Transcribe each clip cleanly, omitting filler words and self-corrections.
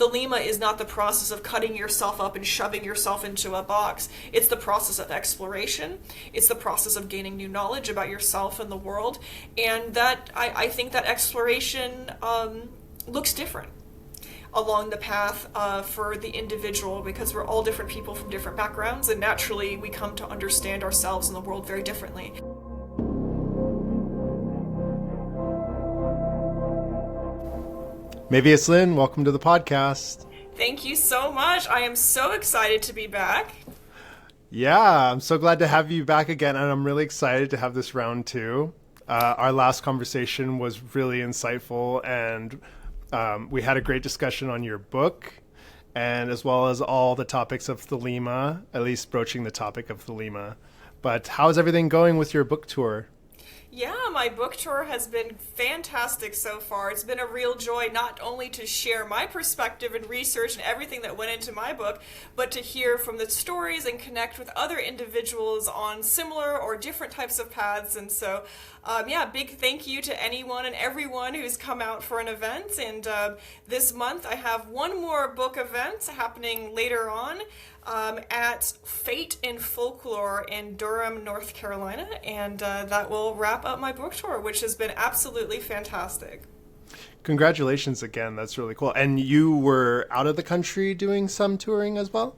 Thelema is not the process of cutting yourself up and shoving yourself into a box. It's the process of exploration. It's the process of gaining new knowledge about yourself and the world. And that I think that exploration looks different along the path for the individual, because we're all different people from different backgrounds, and naturally we come to understand ourselves and the world very differently. Maevius Lynn, welcome to the podcast. Thank you so much. I am so excited to be back. Yeah, I'm so glad to have you back again, and I'm really excited to have this round two. Our last conversation was really insightful, and we had a great discussion on your book, and as well as all the topics of Thelema, at least broaching the topic of Thelema. But how's everything going with your book tour? Yeah, my book tour has been fantastic so far. It's been a real joy not only to share my perspective and research and everything that went into my book, but to hear from the stories and connect with other individuals on similar or different types of paths. And so, big thank you to anyone and everyone who's come out for an event. And this month I have one more book event happening later on at Fate in Folklore in Durham, North Carolina, and that will wrap up my book tour, which has been absolutely fantastic. Congratulations again. That's really cool. And you were out of the country doing some touring as well?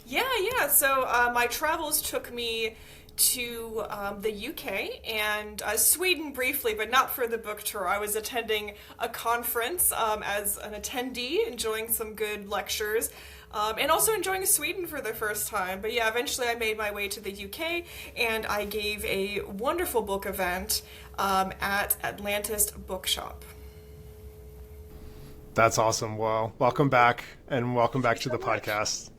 Yeah. So my travels took me to the UK and Sweden briefly, but not for the book tour. I was attending a conference as an attendee, enjoying some good lectures. And also enjoying Sweden for the first time. But yeah, eventually I made my way to the UK, and I gave a wonderful book event at Atlantis Bookshop. That's awesome. Well, welcome back, and welcome back to the podcast.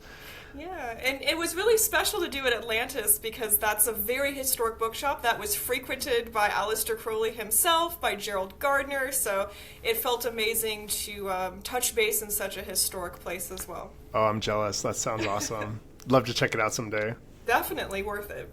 Yeah, and it was really special to do at Atlantis because that's a very historic bookshop that was frequented by Aleister Crowley himself, by Gerald Gardner, so it felt amazing to touch base in such a historic place as well. Oh, I'm jealous. That sounds awesome. Love to check it out someday. Definitely worth it.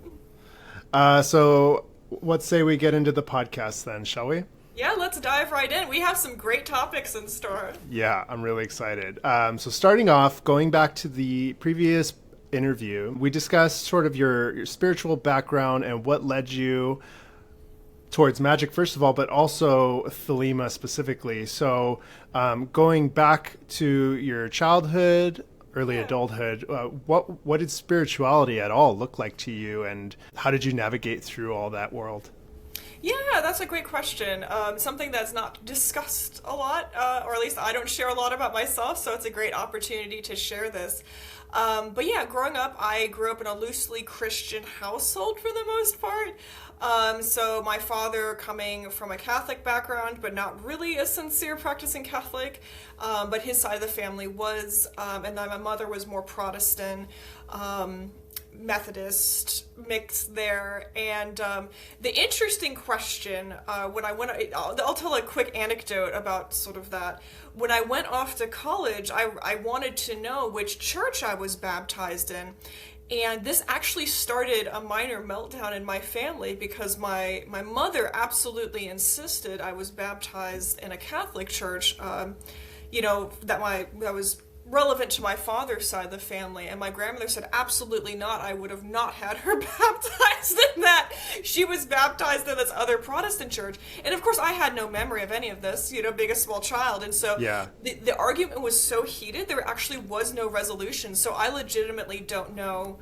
So let's say we get into the podcast then, shall we? Yeah, let's dive right in. We have some great topics in store. Yeah, I'm really excited. So starting off, going back to the previous interview, we discussed sort of your spiritual background and what led you towards magic, first of all, but also Thelema specifically. So going back to your childhood, early adulthood, what did spirituality at all look like to you, and how did you navigate through all that world? Yeah, that's a great question. Something that's not discussed a lot, or at least I don't share a lot about myself, so it's a great opportunity to share this. But yeah, growing up, I grew up in a loosely Christian household for the most part. So my father coming from a Catholic background, but not really a sincere practicing Catholic, but his side of the family was, and then my mother was more Protestant, Methodist mix there. And the interesting question, when I went, I'll tell a quick anecdote about sort of that. When I went off to college, I wanted to know which church I was baptized in. And this actually started a minor meltdown in my family because my mother absolutely insisted I was baptized in a Catholic church, that was relevant to my father's side of the family, and my grandmother said absolutely not. I would have not had her baptized in that. She was baptized in this other Protestant church, and of course I had no memory of any of this, being a small child, and so the argument was so heated there actually was no resolution. So I legitimately don't know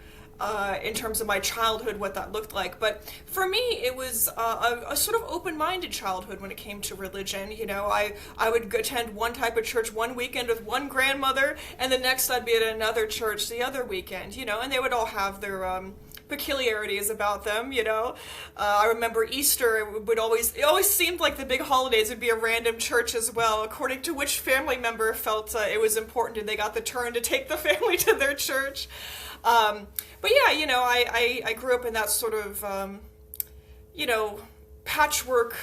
in terms of my childhood what that looked like, but for me it was a sort of open-minded childhood when it came to religion. I would attend one type of church one weekend with one grandmother, and the next I'd be at another church the other weekend, and they would all have their peculiarities about them. I remember Easter, it always seemed like the big holidays would be a random church as well, according to which family member felt it was important and they got the turn to take the family to their church. But yeah, I grew up in that sort of, patchwork,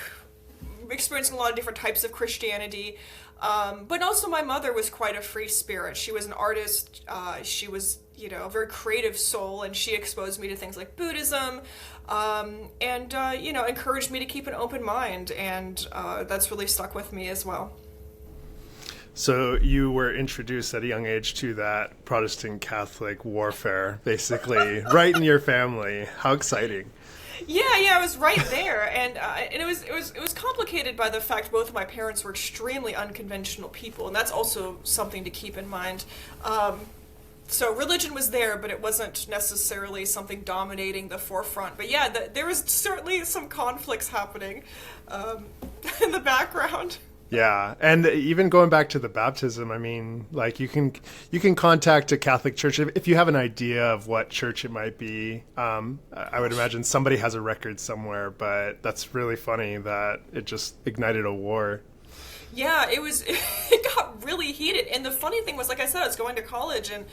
experiencing a lot of different types of Christianity. But also my mother was quite a free spirit. She was an artist. She was, a very creative soul, and she exposed me to things like Buddhism, and encouraged me to keep an open mind. And that's really stuck with me as well. So you were introduced at a young age to that Protestant Catholic warfare, basically, right in your family. How exciting! Yeah, I was right there, and it was complicated by the fact both of my parents were extremely unconventional people, and that's also something to keep in mind. So religion was there, but it wasn't necessarily something dominating the forefront. But yeah, there was certainly some conflicts happening in the background. Yeah, and even going back to the baptism, I mean, like you can contact a Catholic church if you have an idea of what church it might be. I would imagine somebody has a record somewhere, but that's really funny that it just ignited a war. Yeah, it got really heated. And the funny thing was, like I said, I was going to college, and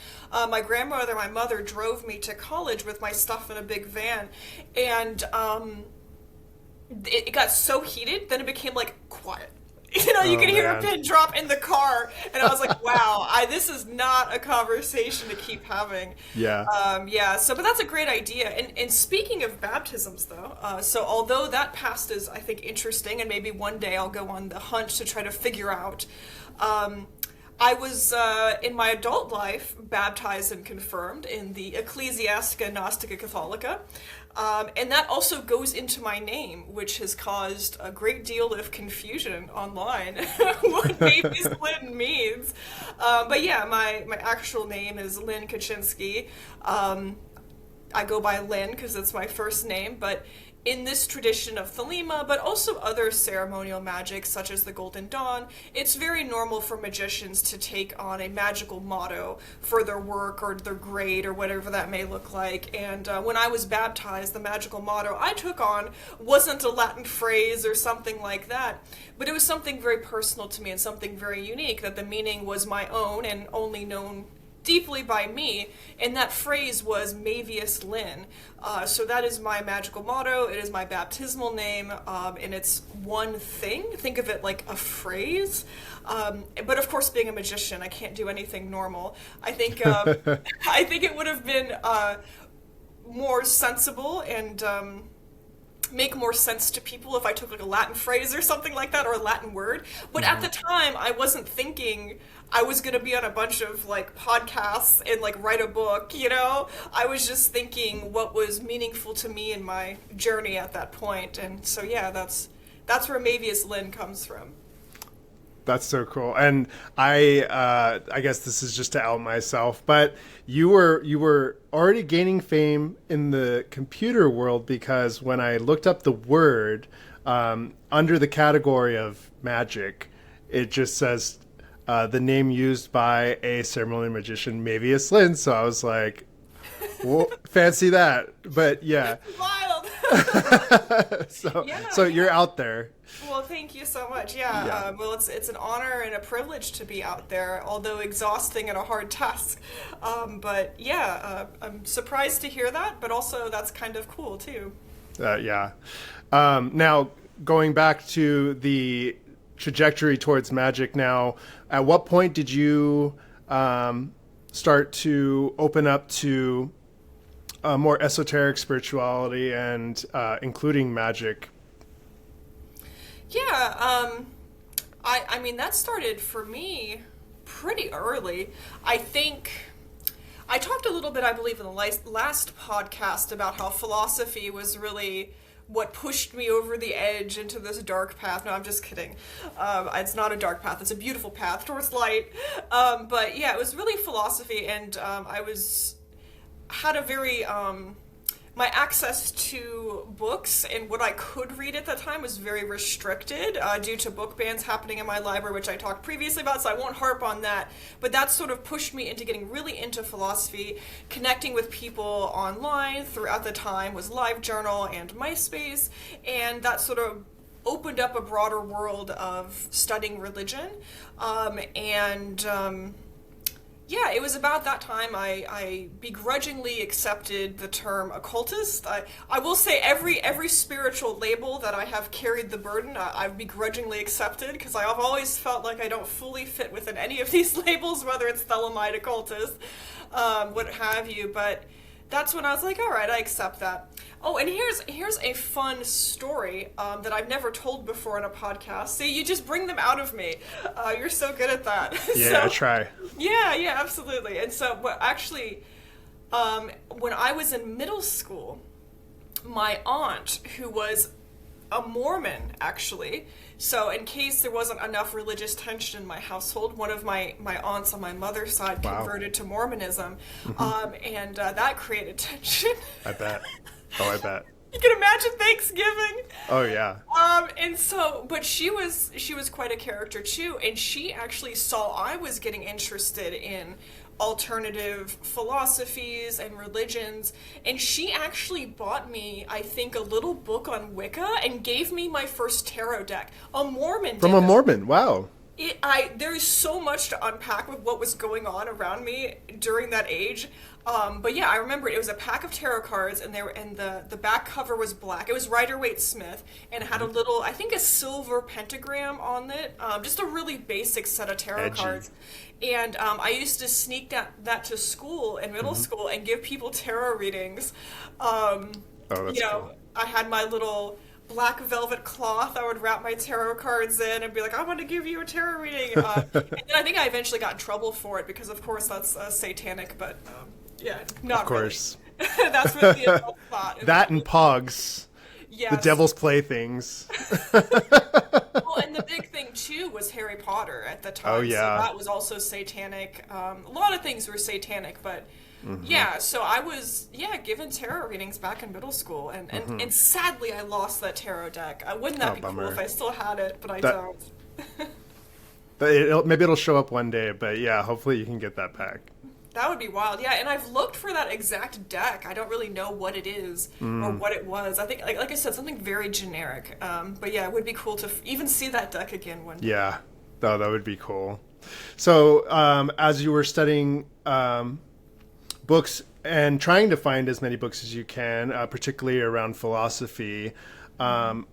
my grandmother, my mother drove me to college with my stuff in a big van. And it got so heated, then it became like quiet. You could hear a pin drop in the car, and I was like, wow, this is not a conversation to keep having. Yeah. But that's a great idea. And speaking of baptisms, though, so although that past is, I think, interesting, and maybe one day I'll go on the hunt to try to figure out, I was, in my adult life, baptized and confirmed in the Ecclesiastica Gnostica Catholica. And that also goes into my name, which has caused a great deal of confusion online, what Maevius Lynn means. But yeah, my actual name is Lynn Kaczynski. I go by Lynn because it's my first name, but in this tradition of Thelema, but also other ceremonial magic, such as the Golden Dawn, it's very normal for magicians to take on a magical motto for their work or their grade or whatever that may look like. And when I was baptized, the magical motto I took on wasn't a Latin phrase or something like that, but it was something very personal to me and something very unique, that the meaning was my own and only known deeply by me, and that phrase was Maevius Lynn. So that is my magical motto, it is my baptismal name, and it's one thing. Think of it like a phrase. But of course, being a magician, I can't do anything normal. I think it would have been more sensible and make more sense to people if I took like a Latin phrase or something like that, or a Latin word. But at the time, I wasn't thinking I was going to be on a bunch of like podcasts and like write a book, I was just thinking what was meaningful to me in my journey at that point. And so yeah, that's where Maevius Lynn comes from. That's so cool. And I guess this is just to out myself, but you were already gaining fame in the computer world, because when I looked up the word under the category of magic, it just says the name used by a ceremonial magician, Maevius Lynn. So I was like, well, fancy that. But yeah. Wild. So you're out there. Well, thank you so much. Yeah. Well, it's an honor and a privilege to be out there, although exhausting and a hard task. But yeah, I'm surprised to hear that, but also that's kind of cool too. Yeah. Now, going back to the trajectory towards magic now, at what point did you start to open up to more esoteric spirituality and including magic? Yeah, I mean, that started for me pretty early. I think I talked a little bit, I believe, in the last podcast about how philosophy was really what pushed me over the edge into this dark path. No, I'm just kidding. It's not a dark path. It's a beautiful path towards light. But yeah, it was really philosophy, and had a very my access to books and what I could read at that time was very restricted due to book bans happening in my library, which I talked previously about, so I won't harp on that. But that sort of pushed me into getting really into philosophy. Connecting with people online throughout the time was LiveJournal and MySpace, and that sort of opened up a broader world of studying religion. Yeah, it was about that time I begrudgingly accepted the term occultist. I will say every spiritual label that I have carried the burden, I've begrudgingly accepted, because I've always felt like I don't fully fit within any of these labels, whether it's Thelemite, occultist, what have you. But that's when I was like, all right, I accept that. Oh, and here's a fun story that I've never told before on a podcast. See, you just bring them out of me. You're so good at that. Yeah, I try. Yeah, absolutely. And so, well, actually, when I was in middle school, my aunt, who was a Mormon, actually, so in case there wasn't enough religious tension in my household, one of my aunts on my mother's side converted to Mormonism, and that created tension. I bet. Oh, I bet. You can imagine Thanksgiving. Oh, yeah. And so, but she was quite a character too, and she actually saw I was getting interested in alternative philosophies and religions, and she actually bought me, I think, a little book on Wicca and gave me my first tarot deck. A Mormon From a Mormon, wow. There is so much to unpack with what was going on around me during that age. But yeah, I remember it was a pack of tarot cards, and the back cover was black. It was Rider-Waite-Smith, and it had a little, I think, a silver pentagram on it. Just a really basic set of tarot cards. And I used to sneak that to school in middle school and give people tarot readings. That's cool. I had my little black velvet cloth I would wrap my tarot cards in and be like, I want to give you a tarot reading. And then I think I eventually got in trouble for it because, of course, that's satanic, but yeah, not of course. Really. That's what the adult thought. That and Pogs. Yes. The devil's playthings. Well, and the big thing, too, was Harry Potter at the time. Oh, yeah. So that was also satanic. A lot of things were satanic, but yeah, so I was, given tarot readings back in middle school, and sadly I lost that tarot deck. Wouldn't that be bummer. cool if I still had it, but I don't. Maybe it'll show up one day, but yeah, hopefully you can get that back. That would be wild, yeah. And I've looked for that exact deck. I don't really know what it is or what it was. I think, like I said, something very generic. But yeah, it would be cool to even see that deck again one day. Yeah, that would be cool. So as you were studying books and trying to find as many books as you can, particularly around philosophy, I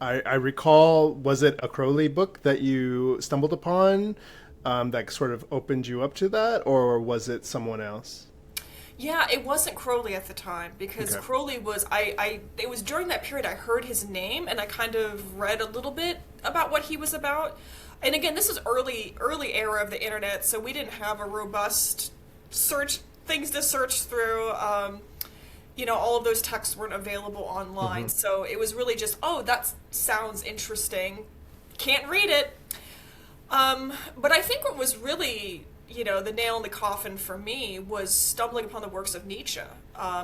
recall, was it a Crowley book that you stumbled upon? That sort of opened you up to that, or was it someone else? Yeah, it wasn't Crowley at the time, because Crowley was, it was during that period I heard his name, and I kind of read a little bit about what he was about. And again, this is early era of the internet, so we didn't have a robust things to search through. All of those texts weren't available online, so it was really just, that sounds interesting. Can't read it. But I think what was really, the nail in the coffin for me was stumbling upon the works of Nietzsche,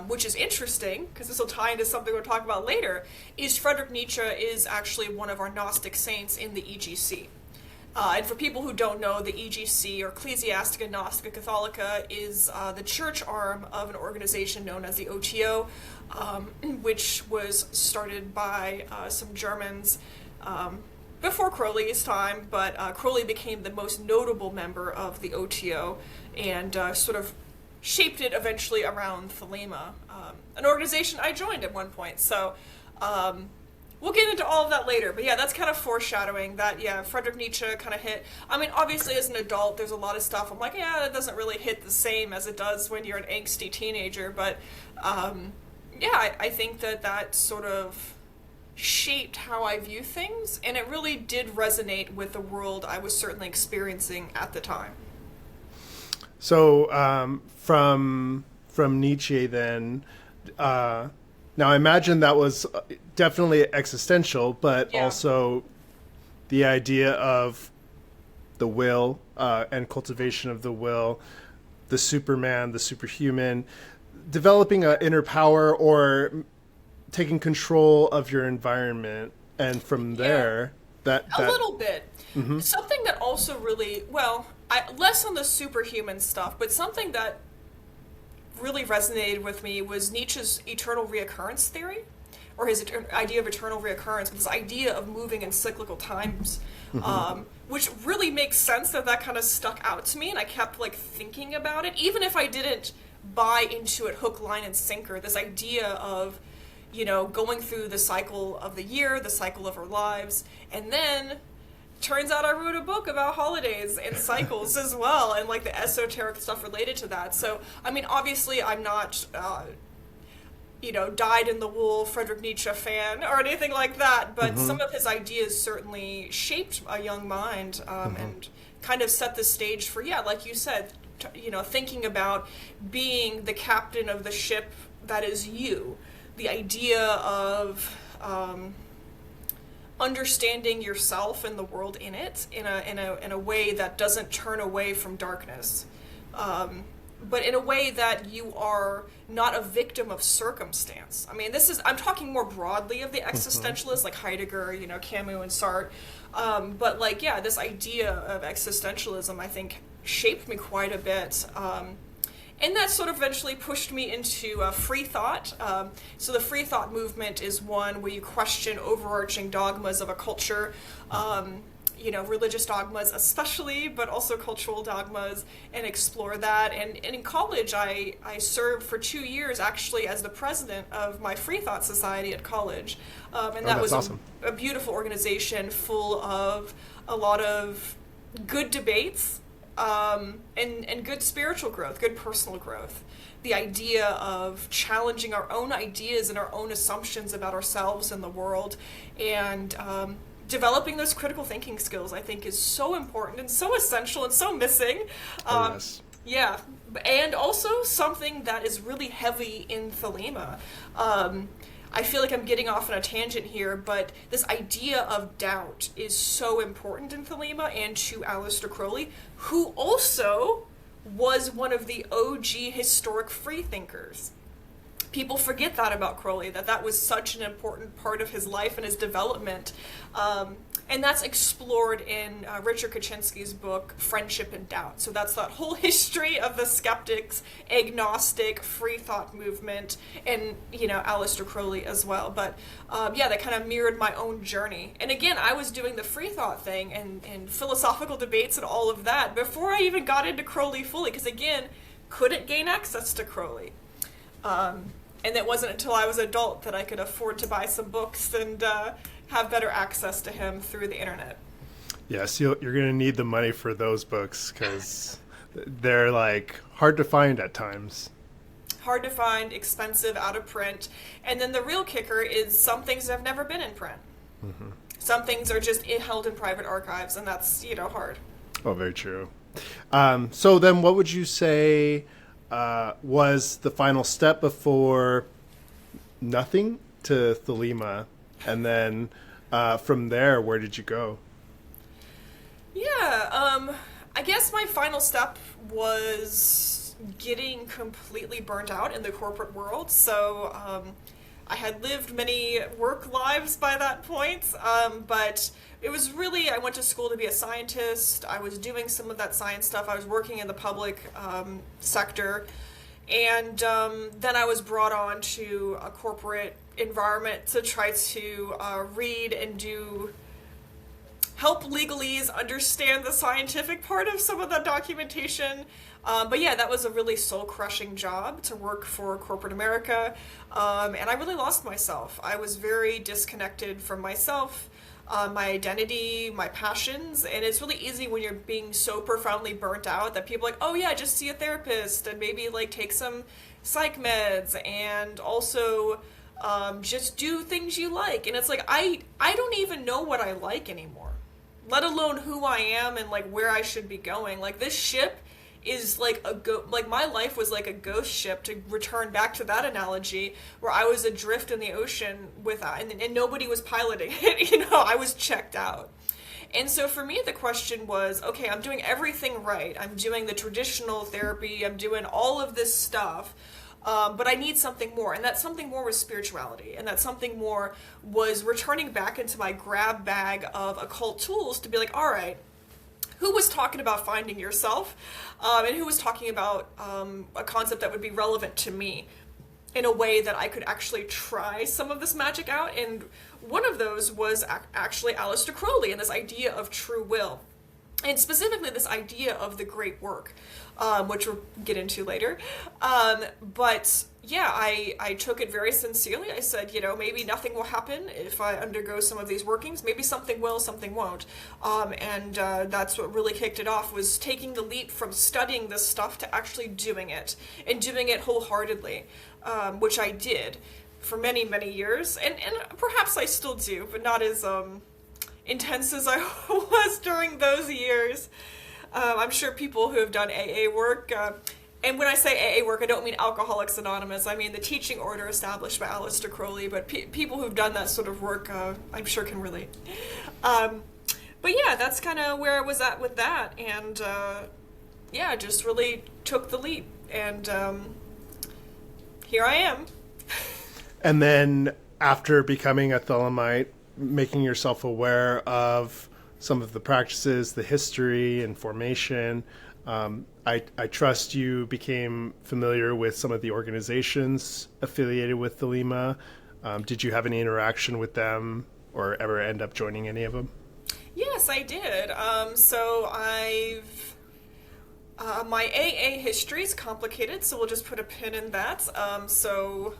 which is interesting, because this will tie into something we'll talk about later, is Friedrich Nietzsche is actually one of our Gnostic saints in the EGC. And for people who don't know, the EGC, or Ecclesiastica Gnostica Catholica, is the church arm of an organization known as the OTO, which was started by some Germans before Crowley's time, but Crowley became the most notable member of the OTO and sort of shaped it eventually around Thelema, an organization I joined at one point. So we'll get into all of that later, but yeah, that's kind of foreshadowing that, Friedrich Nietzsche kind of hit. I mean, obviously as an adult, there's a lot of stuff I'm like, that doesn't really hit the same as it does when you're an angsty teenager, but I think that sort of shaped how I view things, and it really did resonate with the world I was certainly experiencing at the time. So from Nietzsche then, now I imagine that was definitely existential, but also the idea of the will and cultivation of the will, the Superman, the superhuman, developing an inner power or taking control of your environment, and from there, that a little bit. Something that also really, less on the superhuman stuff, but something that really resonated with me was Nietzsche's eternal reoccurrence theory, or his idea of eternal reoccurrence, this idea of moving in cyclical times, which really makes sense that kind of stuck out to me, and I kept thinking about it, even if I didn't buy into it hook, line, and sinker. This idea of going through the cycle of the year, the cycle of our lives, and then turns out I wrote a book about holidays and cycles as well, and the esoteric stuff related to that. So, I mean, obviously I'm not, dyed in the wool Friedrich Nietzsche fan or anything like that, but some of his ideas certainly shaped a young mind, and kind of set the stage for, like you said, thinking about being the captain of the ship that is you. The idea of understanding yourself and the world in it in a way that doesn't turn away from darkness, but in a way that you are not a victim of circumstance. I mean, I'm talking more broadly of the existentialists like Heidegger, Camus and Sartre, but this idea of existentialism, I think, shaped me quite a bit. And that sort of eventually pushed me into free thought. So the free thought movement is one where you question overarching dogmas of a culture, religious dogmas especially, but also cultural dogmas, and explore that. And in college, I served for 2 years actually as the president of my Free Thought Society at college. And that was awesome. a beautiful organization full of a lot of good debates, and good spiritual growth, good personal growth. The idea of challenging our own ideas and our own assumptions about ourselves and the world, and developing those critical thinking skills, I think, is so important and so essential and so missing. Yes. Yeah, and also something that is really heavy in Thelema. I feel like I'm getting off on a tangent here, but this idea of doubt is so important in Thelema and to Aleister Crowley, who also was one of the OG historic freethinkers. People forget that about Crowley, that was such an important part of his life and his development. And that's explored in Richard Kaczynski's book, Friendship and Doubt. So that's that whole history of the skeptics, agnostic, free thought movement, and, Aleister Crowley as well. But, that kind of mirrored my own journey. And again, I was doing the free thought thing and philosophical debates and all of that before I even got into Crowley fully, because, again, couldn't gain access to Crowley. And it wasn't until I was an adult that I could afford to buy some books and have better access to him through the internet. Yes, you're going to need the money for those books because they're hard to find at times. Hard to find, expensive, out of print. And then the real kicker is some things have never been in print. Some things are just held in private archives, and that's, hard. Oh, very true. So then what would you say was the final step before nothing to Thelema? And then from there, where did you go? Yeah, I guess my final step was getting completely burnt out in the corporate world. So I had lived many work lives by that point, but it was really, I went to school to be a scientist. I was doing some of that science stuff. I was working in the public sector. And then I was brought on to a corporate environment to try to read and help legalese understand the scientific part of some of that documentation. But yeah, that was a really soul-crushing job to work for corporate America. And I really lost myself. I was very disconnected from myself, my identity, my passions, and it's really easy when you're being so profoundly burnt out that people are like, oh yeah, just see a therapist and maybe take some psych meds and also just do things you like. And it's I don't even know what I like anymore, let alone who I am and where I should be going. This ship is my life was like a ghost ship, to return back to that analogy, where I was adrift in the ocean and nobody was piloting it. I was checked out. And so for me, the question was, okay, I'm doing everything right. I'm doing the traditional therapy. I'm doing all of this stuff. But I need something more. And that something more was spirituality. And that something more was returning back into my grab bag of occult tools to be all right, who was talking about finding yourself, and who was talking about a concept that would be relevant to me in a way that I could actually try some of this magic out. And one of those was actually Aleister Crowley and this idea of true will. And specifically this idea of the great work, which we'll get into later. But yeah, I took it very sincerely. I said, maybe nothing will happen if I undergo some of these workings. Maybe something will, something won't. And that's what really kicked it off, was taking the leap from studying this stuff to actually doing it, and doing it wholeheartedly, which I did for many, many years. And perhaps I still do, but not as intense as I was during those years. I'm sure people who have done AA work, and when I say AA work, I don't mean Alcoholics Anonymous. I mean the teaching order established by Aleister Crowley. But people who've done that sort of work, I'm sure can relate. But yeah, that's kind of where I was at with that. And yeah, just really took the leap. And here I am. And then after becoming a Thelemite, making yourself aware of some of the practices, the history and formation, I trust you became familiar with some of the organizations affiliated with Thelema. Did you have any interaction with them or ever end up joining any of them? Yes, I did. So I've... my AA history is complicated, so we'll just put a pin in that. So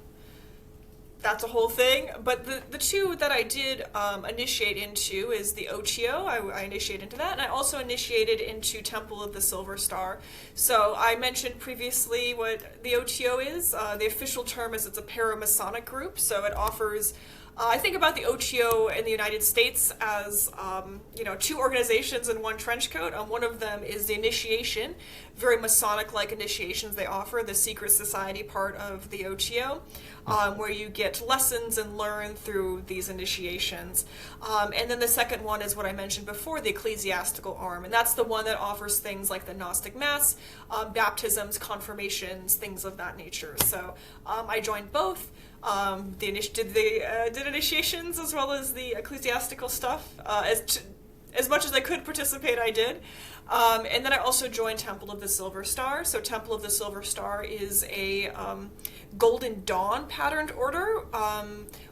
that's a whole thing. But the two that I did initiate into is the OTO. I initiated into that, and I also initiated into Temple of the Silver Star. So I mentioned previously what the OTO is. The official term is it's a paramasonic group, so it offers... I think about the OTO in the United States as, two organizations in one trench coat. One of them is the initiation, very Masonic-like initiations they offer, the secret society part of the OTO, where you get lessons and learn through these initiations. And then the second one is what I mentioned before, the ecclesiastical arm, and that's the one that offers things like the Gnostic Mass, baptisms, confirmations, things of that nature. So I joined both. Did initiations as well as the ecclesiastical stuff. As much as I could participate, I did. And then I also joined Temple of the Silver Star. So Temple of the Silver Star is a Golden Dawn patterned order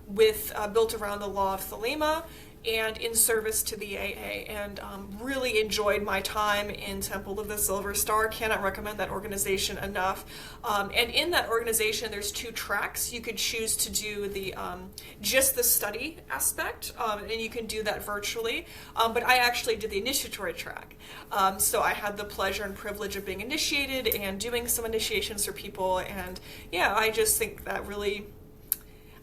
with built around the law of Thelema and in service to the AA, and really enjoyed my time in Temple of the Silver Star. Cannot recommend that organization enough. And in that organization, there's two tracks. You could choose to do the just the study aspect, and you can do that virtually. But I actually did the initiatory track. So I had the pleasure and privilege of being initiated and doing some initiations for people. And yeah, I just think that really...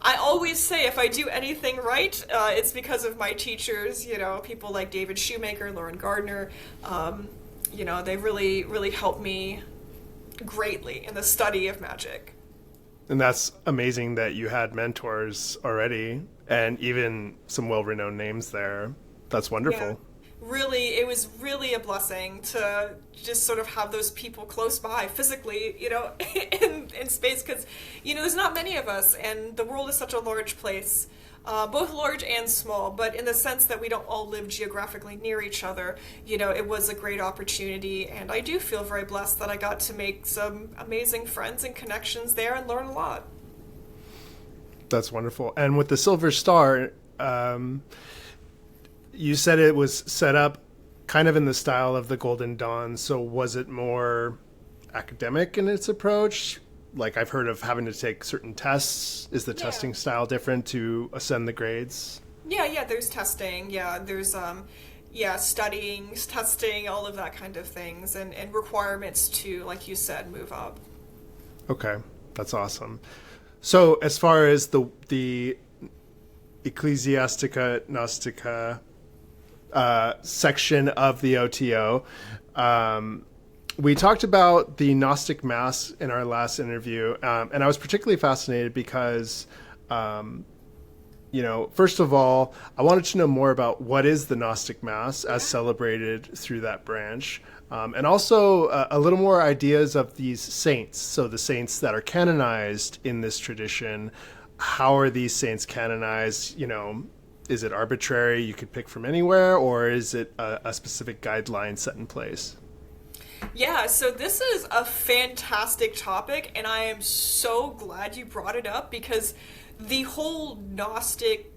I always say if I do anything right, it's because of my teachers, people like David Shoemaker, Lauren Gardner. They really, really helped me greatly in the study of magic. And that's amazing that you had mentors already and even some well-renowned names there. That's wonderful. Yeah. Really, it was really a blessing to just sort of have those people close by physically, in space, because, there's not many of us, and the world is such a large place, both large and small, but in the sense that we don't all live geographically near each other, it was a great opportunity, and I do feel very blessed that I got to make some amazing friends and connections there and learn a lot. That's wonderful. And with the Silver Star, you said it was set up kind of in the style of the Golden Dawn. So was it more academic in its approach? Like I've heard of having to take certain tests. Is the testing style different to ascend the grades? Yeah, there's testing. Yeah, there's studying, testing, all of that kind of things, and requirements to, like you said, move up. Okay, that's awesome. So as far as the Ecclesiastica Gnostica section of the OTO. We talked about the Gnostic Mass in our last interview, and I was particularly fascinated because, first of all, I wanted to know more about what is the Gnostic Mass as celebrated through that branch, and also a little more ideas of these saints. So the saints that are canonized in this tradition, how are these saints canonized? Is it arbitrary, you could pick from anywhere, or is it a specific guideline set in place? Yeah, so this is a fantastic topic, and I am so glad you brought it up, because the whole Gnosticism,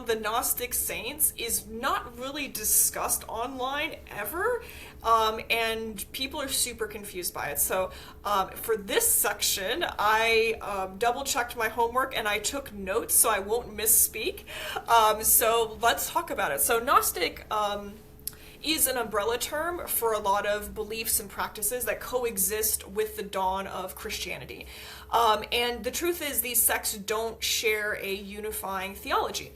the Gnostic Saints, is not really discussed online ever, and people are super confused by it. So for this section, I double-checked my homework and I took notes so I won't misspeak. So let's talk about it. So Gnostic is an umbrella term for a lot of beliefs and practices that coexist with the dawn of Christianity. And the truth is, these sects don't share a unifying theology.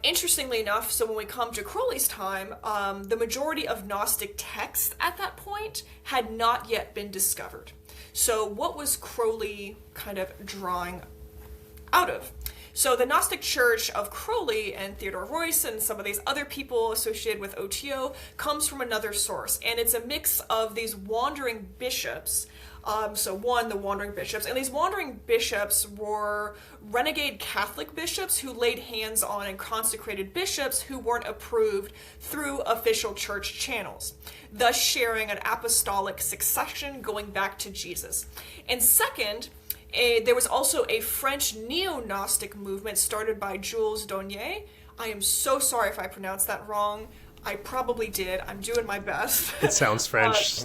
Interestingly enough, so when we come to Crowley's time, the majority of Gnostic texts at that point had not yet been discovered. So what was Crowley kind of drawing out of? So the Gnostic Church of Crowley and Theodore Royce and some of these other people associated with OTO comes from another source, and it's a mix of these wandering bishops. The wandering bishops, and these wandering bishops were renegade Catholic bishops who laid hands on and consecrated bishops who weren't approved through official church channels, thus sharing an apostolic succession going back to Jesus. And second, there was also a French neo-Gnostic movement started by Jules Donnier. I am so sorry if I pronounced that wrong. I probably did. I'm doing my best. It sounds French.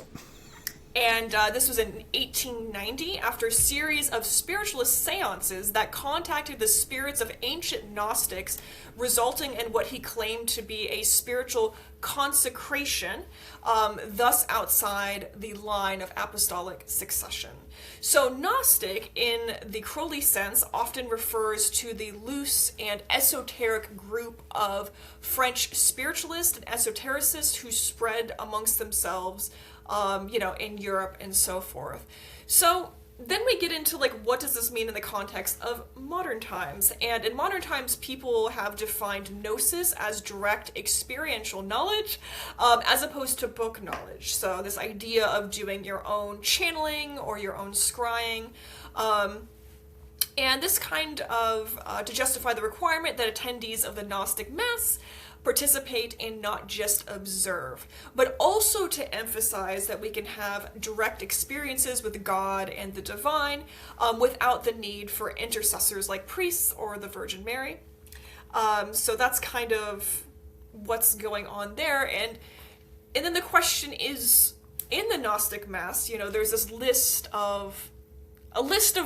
And this was in 1890 after a series of spiritualist seances that contacted the spirits of ancient Gnostics, resulting in what he claimed to be a spiritual consecration, thus outside the line of apostolic succession. So Gnostic, in the Crowley sense, often refers to the loose and esoteric group of French spiritualists and esotericists who spread amongst themselves in Europe and so forth. So then we get into what does this mean in the context of modern times? And in modern times, people have defined gnosis as direct experiential knowledge, as opposed to book knowledge. So this idea of doing your own channeling or your own scrying. And this kind of, to justify the requirement that attendees of the Gnostic Mass participate and not just observe, but also to emphasize that we can have direct experiences with God and the divine without the need for intercessors like priests or the Virgin Mary. So that's kind of what's going on there. And then the question is, in the Gnostic Mass, there's this list of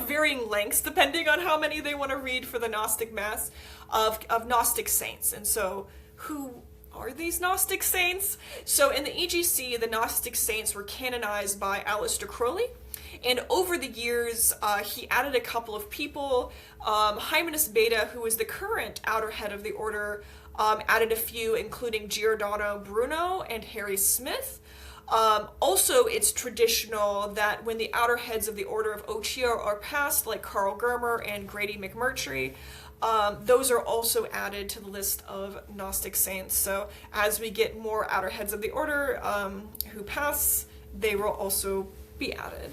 varying lengths, depending on how many they want to read for the Gnostic Mass, of Gnostic saints. And so who are these Gnostic saints? So in the EGC, the Gnostic saints were canonized by Aleister Crowley, and over the years, he added a couple of people. Hymenaeus Beta, who is the current outer head of the order, added a few, including Giordano Bruno and Harry Smith. Also, it's traditional that when the outer heads of the order of OTO are passed, like Carl Germer and Grady McMurtry, those are also added to the list of Gnostic saints. So as we get more outer heads of the order who pass, they will also be added.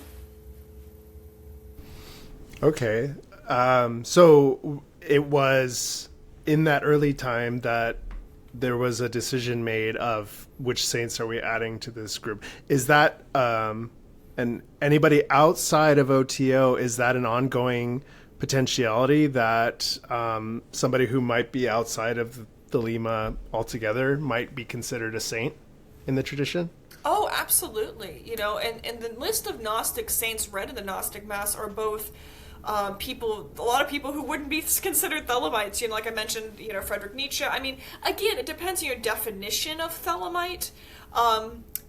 Okay. So it was in that early time that there was a decision made of which saints are we adding to this group. Is that, and anybody outside of OTO, is that an ongoing potentiality that somebody who might be outside of Thelema altogether might be considered a saint in the tradition? Oh, absolutely. And the list of Gnostic saints read in the Gnostic Mass are both a lot of people who wouldn't be considered Thelemites. Like I mentioned, Friedrich Nietzsche. I mean, again, it depends on your definition of Thelemite.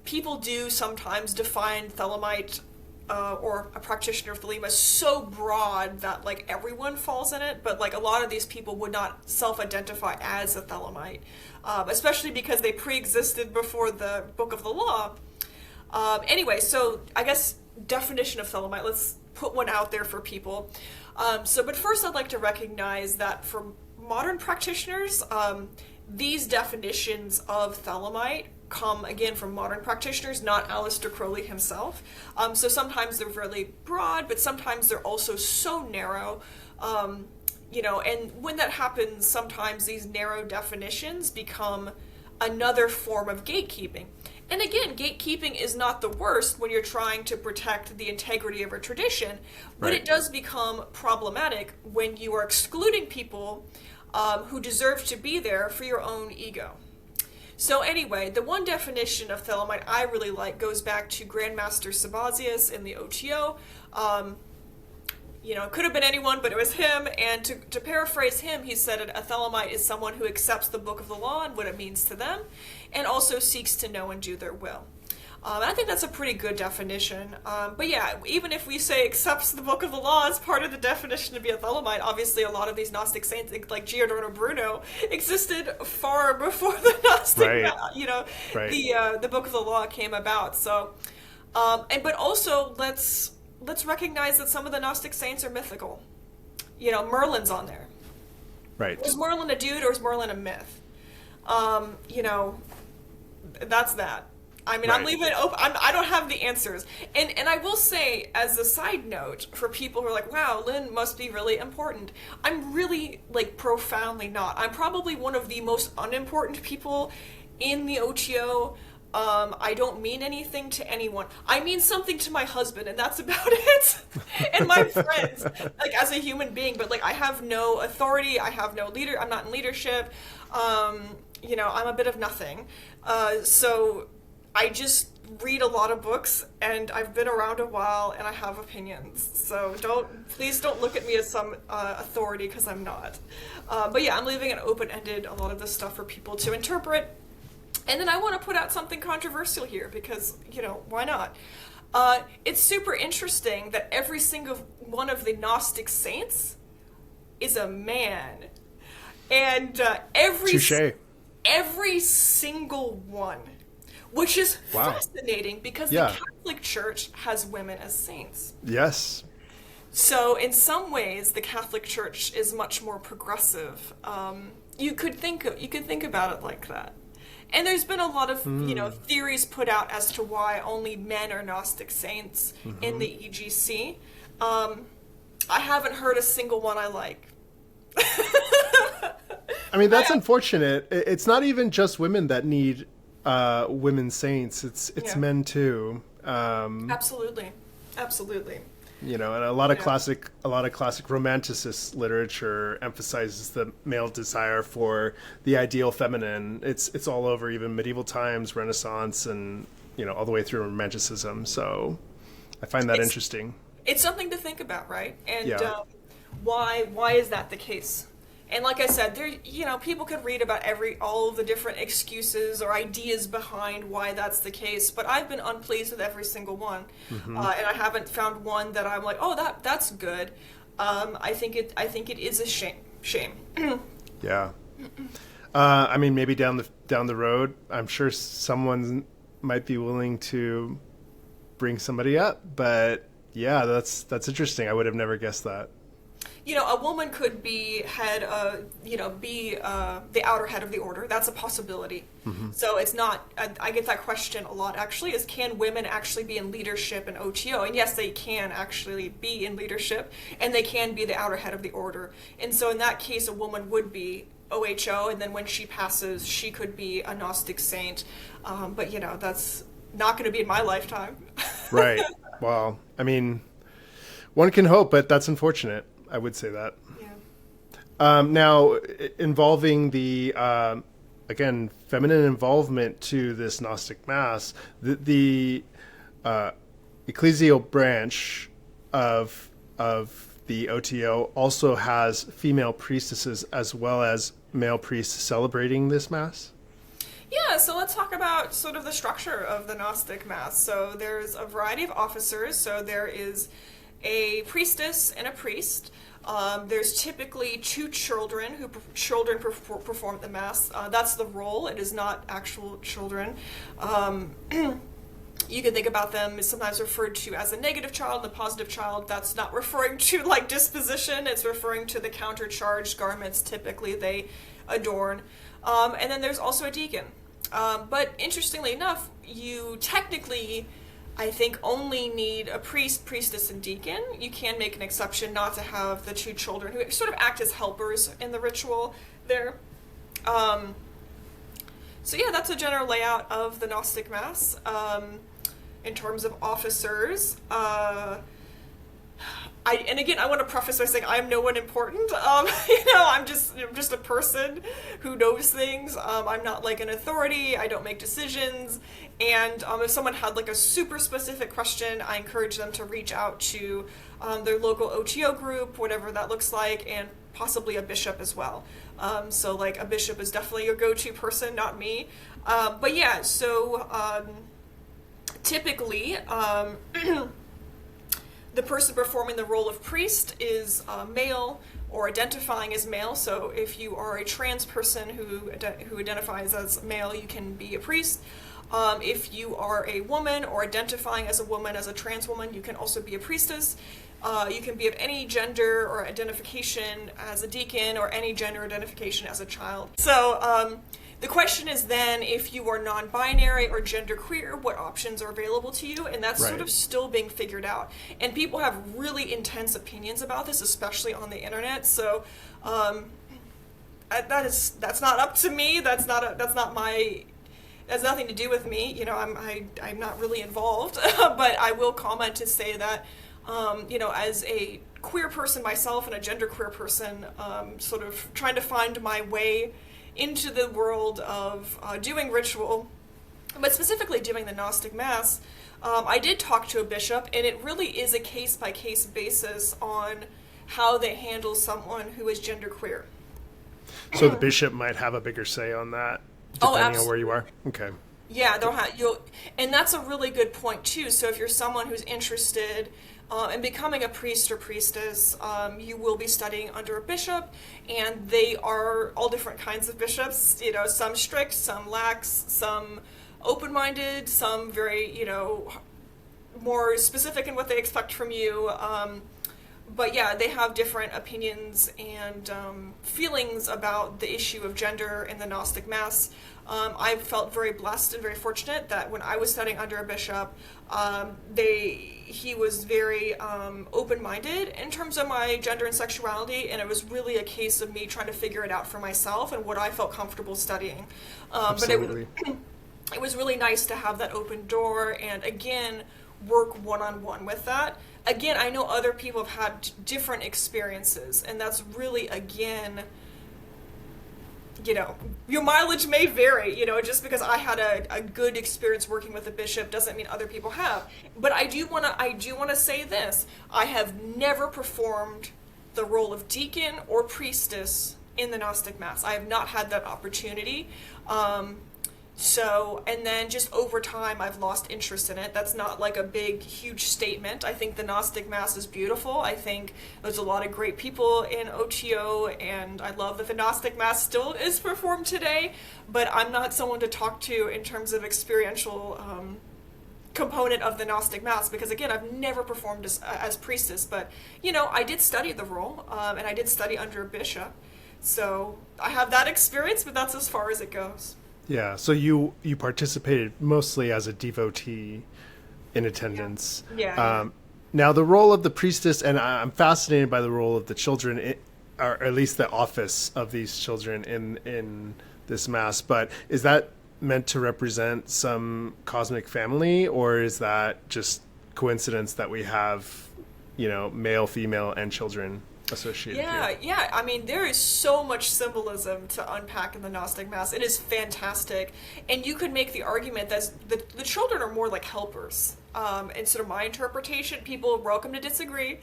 People do sometimes define Thelemite or a practitioner of Thelema so broad that everyone falls in it, but a lot of these people would not self-identify as a Thelemite, especially because they pre-existed before the Book of the Law. Anyway, so I guess definition of Thelemite, let's put one out there for people. But first I'd like to recognize that for modern practitioners, these definitions of Thelemite come again from modern practitioners, not Aleister Crowley himself. So sometimes they're really broad, but sometimes they're also so narrow. And when that happens, sometimes these narrow definitions become another form of gatekeeping. And again, gatekeeping is not the worst when you're trying to protect the integrity of a tradition, but Right. it does become problematic when you are excluding people who deserve to be there for your own ego. So anyway, the one definition of Thelemite I really like goes back to Grandmaster Sabazius in the OTO. It could have been anyone, but it was him. And to paraphrase him, he said a Thelemite is someone who accepts the Book of the Law and what it means to them, and also seeks to know and do their will. I think that's a pretty good definition. But yeah, even if we say accepts the Book of the Law as part of the definition to be a Thelemite, obviously a lot of these Gnostic saints, like Giordano Bruno, existed far before the Gnostic, Right. the Book of the Law came about. So, but also let's recognize that some of the Gnostic saints are mythical. Merlin's on there. Right. Is Merlin a dude or is Merlin a myth? That's that. I mean, Right. I'm leaving it open. I don't have the answers. And I will say, as a side note, for people who are like, wow, Lynn must be really important, I'm really, profoundly not. I'm probably one of the most unimportant people in the OTO. I don't mean anything to anyone. I mean something to my husband, and that's about it. And my friends, as a human being. But, I have no authority. I have no leader. I'm not in leadership. I'm a bit of nothing. So I just read a lot of books, and I've been around a while, and I have opinions. So please don't look at me as some authority, because I'm not. But yeah, I'm leaving it open-ended, a lot of this stuff for people to interpret. And then I want to put out something controversial here, because, why not? It's super interesting that every single one of the Gnostic saints is a man. And Touché. every single one. Which is Wow. fascinating, because Yeah. the Catholic Church has women as saints. Yes. So in some ways, the Catholic Church is much more progressive. You could think about it like that. And there's been a lot of theories put out as to why only men are Gnostic saints in the EGC. I haven't heard a single one I like. I mean, that's unfortunate. It's not even just women that need women saints. It's Yeah. men too. Absolutely. And a lot of classic romanticist literature emphasizes the male desire for the ideal feminine. It's all over, even medieval times, Renaissance, and all the way through Romanticism. So I find that interesting. It's something to think about, right? And Yeah. why is that the case? And like I said, people could read about all of the different excuses or ideas behind why that's the case, but I've been unpleased with every single one, and I haven't found one that I'm like, oh, that's good. I think it is a shame. Yeah. I mean, maybe down the road, I'm sure someone might be willing to bring somebody up, but yeah, that's interesting. I would have never guessed that. A woman could be the outer head of the order. That's a possibility. So it's not, I get that question a lot actually, is can women actually be in leadership in OTO? And yes, they can actually be in leadership, and they can be the outer head of the order. And so in that case, a woman would be OHO, and then when she passes, she could be a Gnostic saint. But that's not going to be in my lifetime. Right. Well, I mean, one can hope, but that's unfortunate. I would say that. Yeah. Now, involving the again feminine involvement to this Gnostic Mass, the ecclesial branch of the OTO also has female priestesses as well as male priests celebrating this Mass. Yeah, so let's talk about sort of the structure of the Gnostic Mass. So there's a variety of officers. So there is a priestess and a priest. There's typically two children who perform the Mass. That's the role. It is not actual children. You can think about them as sometimes referred to as a negative child and a positive child. That's not referring to disposition. It's referring to the countercharged garments typically they adorn. And then there's also a deacon. But interestingly enough, you technically, I think, only need a priest, priestess, and deacon. You can make an exception not to have the two children who sort of act as helpers in the ritual there. So yeah, that's a general layout of the Gnostic Mass. In terms of officers, and again, I want to preface by saying I am no one important. I'm just a person who knows things. I'm not like an authority. I don't make decisions. And if someone had like a super specific question, I encourage them to reach out to their local OTO group, whatever that looks like, and possibly a bishop as well. So like a bishop is definitely your go-to person, not me. But yeah, so typically, the person performing the role of priest is male or identifying as male. So if you are a trans person who identifies as male, you can be a priest. If you are a woman or identifying as a woman, as a trans woman, you can also be a priestess. You can be of any gender or identification as a deacon, or any gender identification as a child. So the question is then, if you are non-binary or genderqueer, what options are available to you? And that's sort of still being figured out. And people have really intense opinions about this, especially on the internet. So that's not up to me. That's nothing to do with me. You know, I'm not really involved. But I will comment to say that, as a queer person myself and a genderqueer person, sort of trying to find my way into the world of doing ritual, but specifically doing the Gnostic Mass, I did talk to a bishop, and it really is a case-by-case basis on how they handle someone who is genderqueer. So the bishop might have a bigger say on that, depending on where you are? Okay. Yeah, and that's a really good point, too. So if you're someone who's interested in becoming a priest or priestess, you will be studying under a bishop, and they are all different kinds of bishops, some strict, some lax, some open-minded, some very, more specific in what they expect from you. But yeah, they have different opinions and feelings about the issue of gender in the Gnostic Mass. I felt very blessed and very fortunate that when I was studying under a bishop, he was very open-minded in terms of my gender and sexuality, and it was really a case of me trying to figure it out for myself and what I felt comfortable studying. Absolutely. But it was really nice to have that open door, and again, work one-on-one with that. Again, I know other people have had different experiences, and that's really, again, your mileage may vary, just because I had a good experience working with a bishop doesn't mean other people have. But I do want to say this. I have never performed the role of deacon or priestess in the Gnostic Mass. I have not had that opportunity. And then just over time, I've lost interest in it. That's not like a big, huge statement. I think the Gnostic Mass is beautiful. I think there's a lot of great people in OTO, and I love that the Gnostic Mass still is performed today, but I'm not someone to talk to in terms of experiential component of the Gnostic Mass, because again, I've never performed as priestess, but, I did study the role, and I did study under a bishop. So I have that experience, but that's as far as it goes. Yeah, so you participated mostly as a devotee in attendance. Yeah. Now, the role of the priestess, and I'm fascinated by the role of the children, or at least the office of these children in this Mass, but is that meant to represent some cosmic family, or is that just coincidence that we have, male, female, and children associated here? Yeah. I mean, there is so much symbolism to unpack in the Gnostic Mass. It is fantastic. And you could make the argument that the children are more like helpers. And sort of my interpretation, people are welcome to disagree.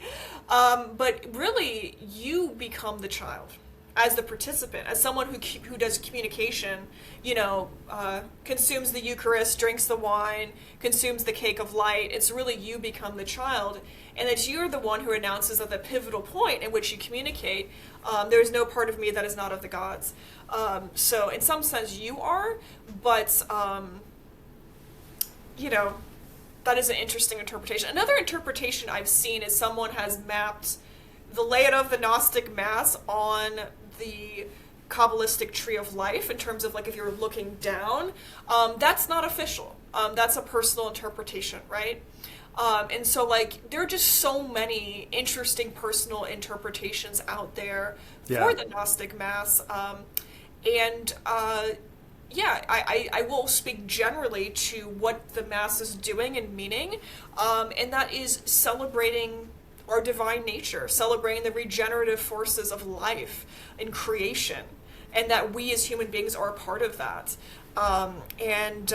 But really, you become the child as the participant, as someone who does communication, consumes the Eucharist, drinks the wine, consumes the cake of light. It's really you become the child. And that you're the one who announces at the pivotal point in which you communicate, there is no part of me that is not of the gods. So in some sense you are, but, that is an interesting interpretation. Another interpretation I've seen is someone has mapped the layout of the Gnostic Mass on the Kabbalistic tree of life in terms of like if you're looking down. That's not official. That's a personal interpretation, right? And so, there are just so many interesting personal interpretations out there for the Gnostic Mass. yeah, I will speak generally to what the Mass is doing and meaning, and that is celebrating our divine nature, celebrating the regenerative forces of life and creation, and that we as human beings are a part of that, and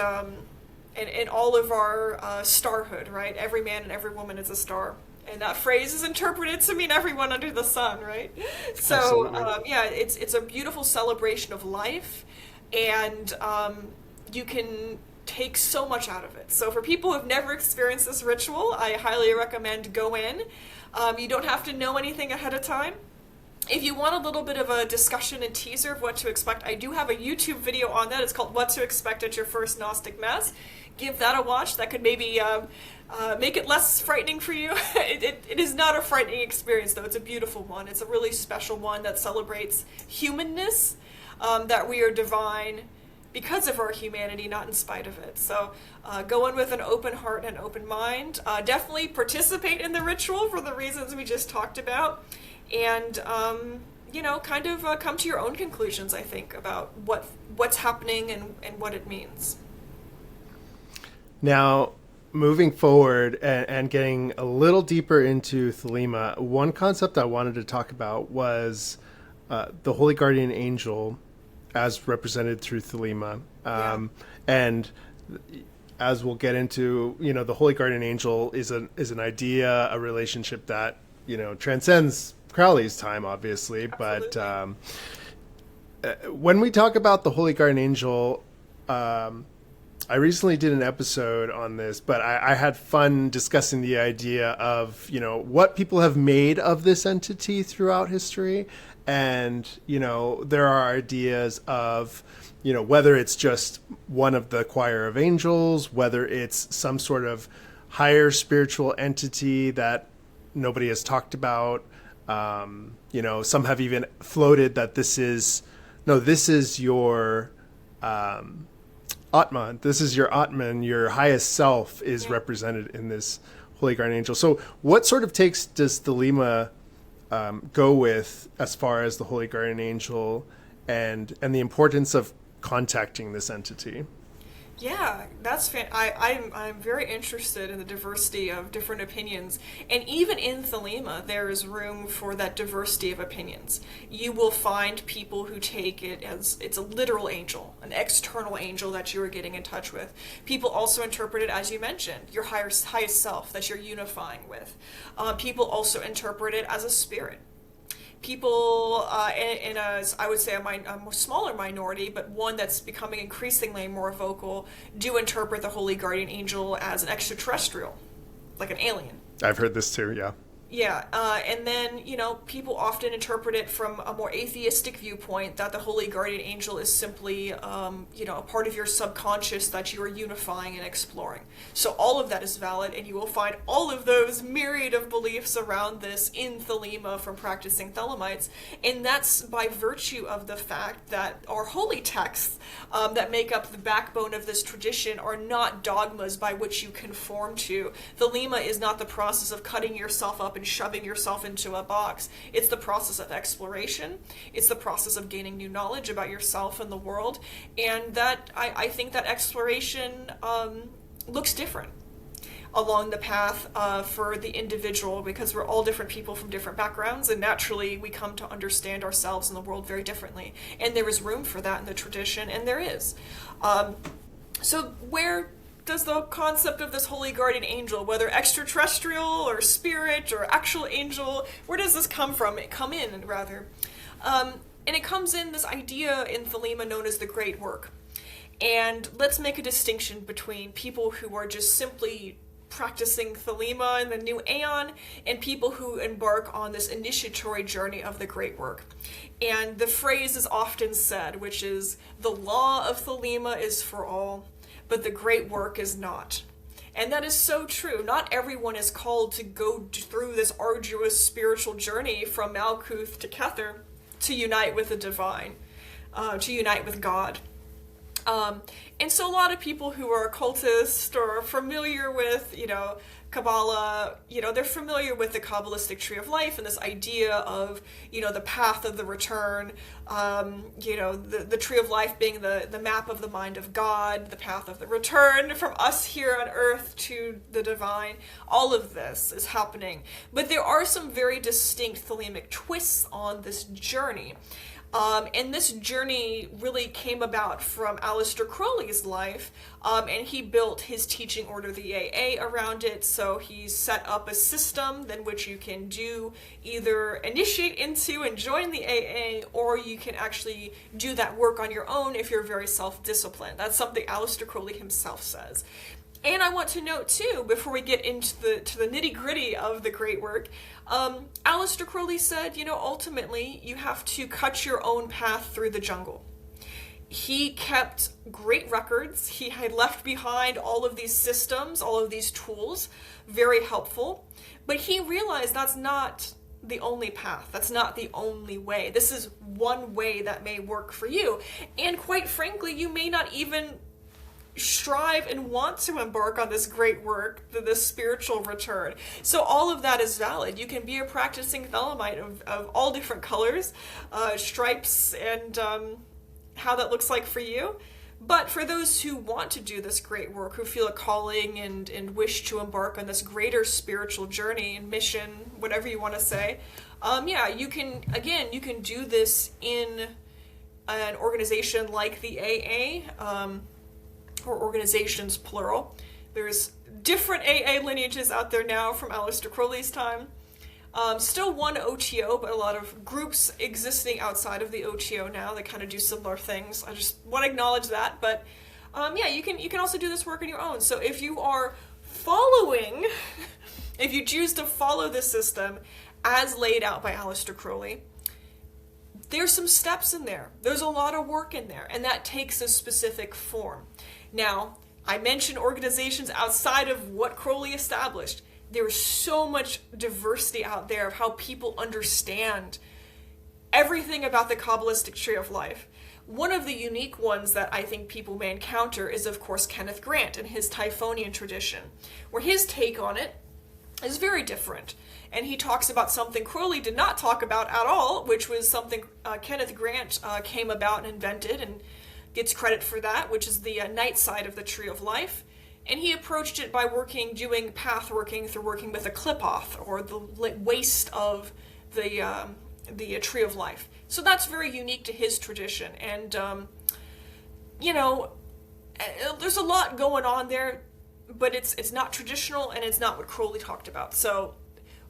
all of our starhood, right? Every man and every woman is a star. And that phrase is interpreted to mean everyone under the sun, right? So, yeah, it's a beautiful celebration of life, and you can take so much out of it. So for people who have never experienced this ritual, I highly recommend go in. You don't have to know anything ahead of time. If you want a little bit of a discussion and teaser of what to expect, I do have a YouTube video on that. It's called What to Expect at Your First Gnostic Mass. Give that a watch. That could maybe make it less frightening for you. It is not a frightening experience, though. It's a beautiful one. It's a really special one that celebrates humanness, that we are divine because of our humanity, not in spite of it. So go in with an open heart and open mind. Definitely participate in the ritual for the reasons we just talked about. And, kind of come to your own conclusions, I think, about what's happening and what it means. Now, moving forward and getting a little deeper into Thelema, one concept I wanted to talk about was the Holy Guardian Angel as represented through Thelema. And as we'll get into, the Holy Guardian Angel is an idea, a relationship that, transcends Crowley's time, obviously. Absolutely. But when we talk about the Holy Guardian Angel, I recently did an episode on this, but I had fun discussing the idea of, what people have made of this entity throughout history. And, there are ideas of, whether it's just one of the choir of angels, whether it's some sort of higher spiritual entity that nobody has talked about. Some have even floated that this is your Atman. This is your Atman, your highest self is represented in this Holy Guardian Angel. So what sort of takes does Thelema go with as far as the Holy Guardian Angel and the importance of contacting this entity? Yeah, that's I'm very interested in the diversity of different opinions, and even in Thelema, there is room for that diversity of opinions. You will find people who take it as it's a literal angel, an external angel that you are getting in touch with. People also interpret it, as you mentioned, your highest self that you're unifying with. People also interpret it as a spirit. People in a, I would say a smaller minority, but one that's becoming increasingly more vocal, do interpret the Holy Guardian Angel as an extraterrestrial, like an alien. I've heard this too, yeah. Yeah, and then, people often interpret it from a more atheistic viewpoint, that the Holy Guardian Angel is simply, a part of your subconscious that you are unifying and exploring. So all of that is valid, and you will find all of those myriad of beliefs around this in Thelema from practicing Thelemites, and that's by virtue of the fact that our holy texts that make up the backbone of this tradition are not dogmas by which you conform to. Thelema is not the process of cutting yourself up and shoving yourself into a box. It's the process of exploration. It's the process of gaining new knowledge about yourself and the world. And that I think that exploration looks different along the path for the individual, because we're all different people from different backgrounds, and naturally we come to understand ourselves and the world very differently. And there is room for that in the tradition, and there is. So where does the concept of this Holy Guardian Angel, whether extraterrestrial or spirit or actual angel, where does this come from? And it comes in this idea in Thelema known as the Great Work. And let's make a distinction between people who are just simply practicing Thelema in the new aeon and people who embark on this initiatory journey of the Great Work. And the phrase is often said, which is, the law of Thelema is for all, but the Great Work is not. And that is so true. Not everyone is called to go through this arduous spiritual journey from Malkuth to Kether to unite with the divine, to unite with God. And so a lot of people who are occultists or familiar with, Kabbalah, they're familiar with the Kabbalistic tree of life and this idea of, the path of the return, the tree of life being the map of the mind of God, the path of the return from us here on earth to the divine. All of this is happening. But there are some very distinct Thelemic twists on this journey. And this journey really came about from Aleister Crowley's life, and he built his teaching order, the AA, around it. So he set up a system in which you can either initiate into and join the AA, or you can actually do that work on your own if you're very self-disciplined. That's something Aleister Crowley himself says. And I want to note too, before we get into the nitty-gritty of the great work, Aleister Crowley said, ultimately you have to cut your own path through the jungle. He kept great records. He had left behind all of these systems, all of these tools, very helpful. But he realized that's not the only path. That's not the only way. This is one way that may work for you. And quite frankly, you may not even strive and want to embark on this great work, this spiritual return. So all of that is valid. You can be a practicing Thelemite of all different colors, stripes, and how that looks like for you. But for those who want to do this great work, who feel a calling and wish to embark on this greater spiritual journey and mission, whatever you want to say, you can do this in an organization like the AA, or organizations plural. There's different AA lineages out there now from Aleister Crowley's time. Still one OTO, but a lot of groups existing outside of the OTO now that kind of do similar things. I just want to acknowledge that. But you can also do this work on your own. So if you are following, if you choose to follow this system as laid out by Aleister Crowley, there's some steps in there. There's a lot of work in there, and that takes a specific form. Now, I mentioned organizations outside of what Crowley established. There's so much diversity out there of how people understand everything about the Kabbalistic tree of life. One of the unique ones that I think people may encounter is, of course, Kenneth Grant and his Typhonian tradition, where his take on it is very different. And he talks about something Crowley did not talk about at all, which was something Kenneth Grant came about and invented and gets credit for that, which is the night side of the tree of life. And he approached it by doing path working through working with a clip-off, or the waste of the tree of life. So that's very unique to his tradition. And, there's a lot going on there, but it's not traditional, and it's not what Crowley talked about. So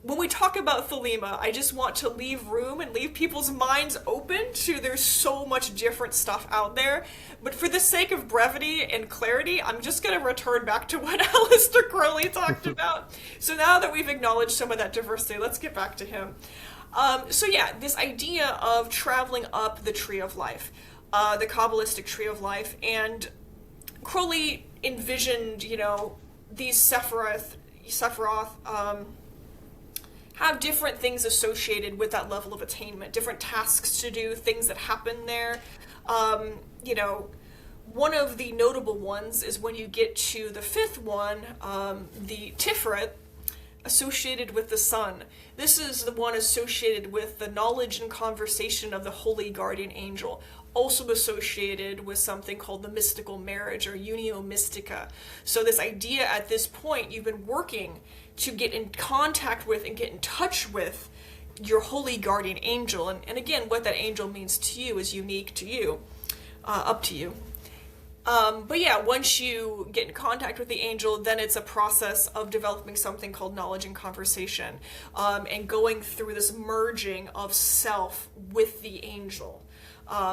when we talk about Thelema, I just want to leave room and leave people's minds open to there's so much different stuff out there. But for the sake of brevity and clarity, I'm just going to return back to what Aleister Crowley talked about. So now that we've acknowledged some of that diversity, let's get back to him. This idea of traveling up the tree of life, the Kabbalistic tree of life, and Crowley envisioned, these Sephiroth, have different things associated with that level of attainment, different tasks to do, things that happen there. One of the notable ones is when you get to the fifth one, the Tiferet, associated with the sun. This is the one associated with the knowledge and conversation of the holy guardian angel, also associated with something called the mystical marriage, or unio mystica. So this idea at this point, you've been working to get in contact with and get in touch with your holy guardian angel. And again, what that angel means to you is unique to you, up to you. Once you get in contact with the angel, then it's a process of developing something called knowledge and conversation, and going through this merging of self with the angel,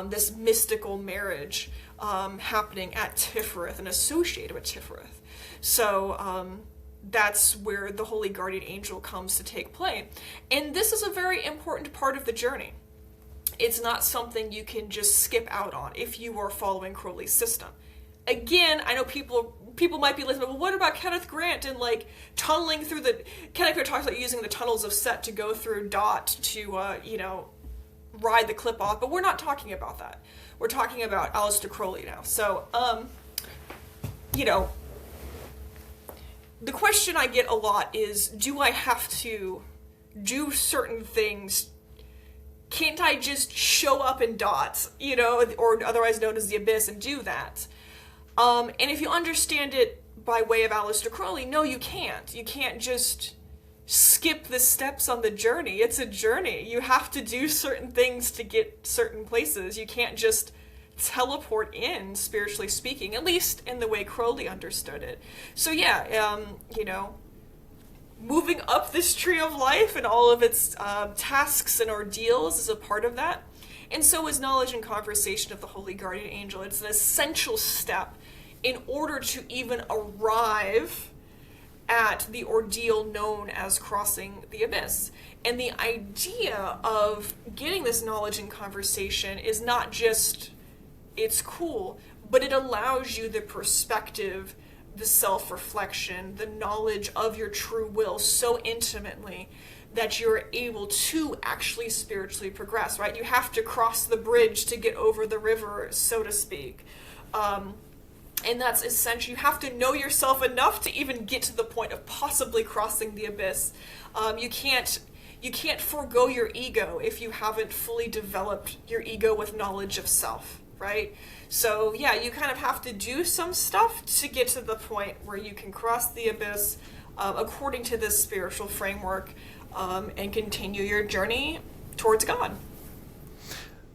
this mystical marriage happening at Tiferet and associated with Tiferet. So that's where the holy guardian angel comes to take place. And this is a very important part of the journey. It's not something you can just skip out on if you are following Crowley's system. Again, I know people might be listening, well, what about Kenneth Grant and tunneling through Kenneth Grant talks about using the tunnels of Set to go through Dot to, ride the clip off, but we're not talking about that. We're talking about Aleister Crowley now. So, the question I get a lot is, do I have to do certain things? Can't I just show up in dots, or otherwise known as the Abyss, and do that? And if you understand it by way of Aleister Crowley, no, you can't. You can't just skip the steps on the journey. It's a journey. You have to do certain things to get certain places. You can't just teleport in, spiritually speaking, at least in the way Crowley understood it. So yeah, moving up this tree of life and all of its tasks and ordeals is a part of that. And so is knowledge and conversation of the Holy Guardian Angel. It's an essential step in order to even arrive at the ordeal known as crossing the abyss. And the idea of getting this knowledge and conversation is not just, it's cool, but it allows you the perspective, the self-reflection, the knowledge of your true will so intimately that you're able to actually spiritually progress, right? You have to cross the bridge to get over the river, so to speak. And that's essential. You have to know yourself enough to even get to the point of possibly crossing the abyss. You can't forego your ego if you haven't fully developed your ego with knowledge of self, right? So yeah, you kind of have to do some stuff to get to the point where you can cross the abyss according to this spiritual framework and continue your journey towards God.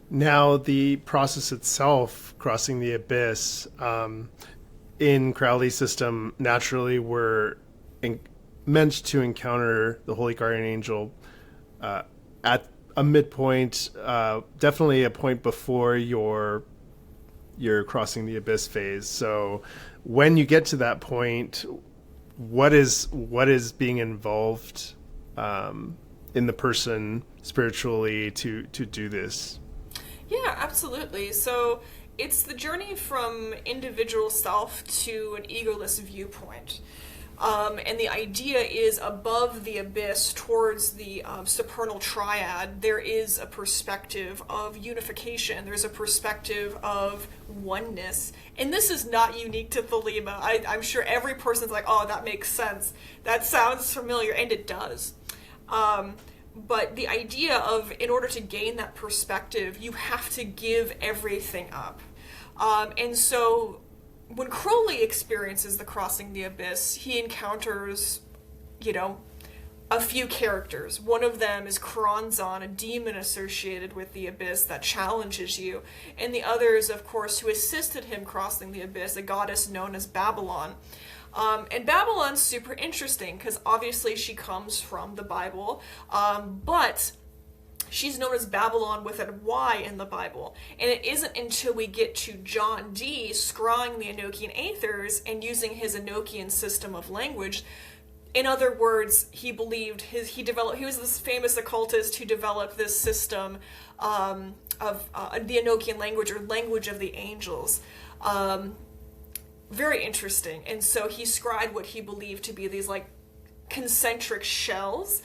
Now, the process itself, crossing the abyss, in Crowley's system, naturally we're meant to encounter the Holy Guardian Angel at a midpoint, definitely a point before your crossing the abyss phase. So when you get to that point, what is being involved in the person spiritually to do this? Yeah, absolutely. So it's the journey from individual self to an egoless viewpoint. And the idea is above the abyss towards the supernal triad, there is a perspective of unification. There's a perspective of oneness. And this is not unique to Thelema. I'm sure every person's like, oh, that makes sense. That sounds familiar. And it does. But the idea of, in order to gain that perspective, you have to give everything up. And so when Crowley experiences the crossing the abyss, he encounters, a few characters. One of them is Kronzon, a demon associated with the abyss that challenges you. And the others, of course, who assisted him crossing the abyss, a goddess known as Babylon. And Babylon's super interesting because obviously she comes from the Bible, but she's known as Babylon with a Y in the Bible. And it isn't until we get to John Dee scrawling the Enochian Aethers and using his Enochian system of language. In other words, he believed he was this famous occultist who developed this system of the Enochian language, or language of the angels. Very interesting. And so he scribed what he believed to be these like concentric shells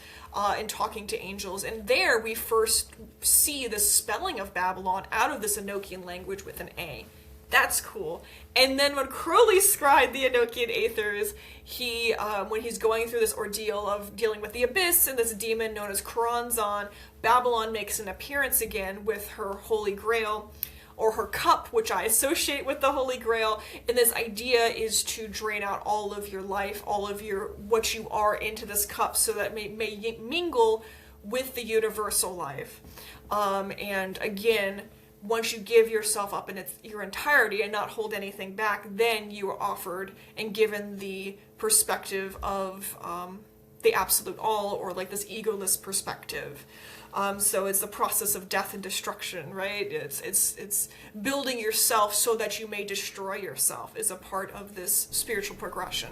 in talking to angels. And there we first see the spelling of Babylon out of this Enochian language with an A. That's cool. And then when Crowley scribed the Enochian Aethers, he, when he's going through this ordeal of dealing with the abyss and this demon known as Kronzon, Babylon makes an appearance again with her Holy Grail, or her cup, which I associate with the Holy Grail. And this idea is to drain out all of your life, all of what you are into this cup, so that it may mingle with the universal life. And again, once you give yourself up in your entirety and not hold anything back, then you are offered and given the perspective of the absolute all, or like this egoless perspective. So it's the process of death and destruction, right? It's building yourself so that you may destroy yourself is a part of this spiritual progression.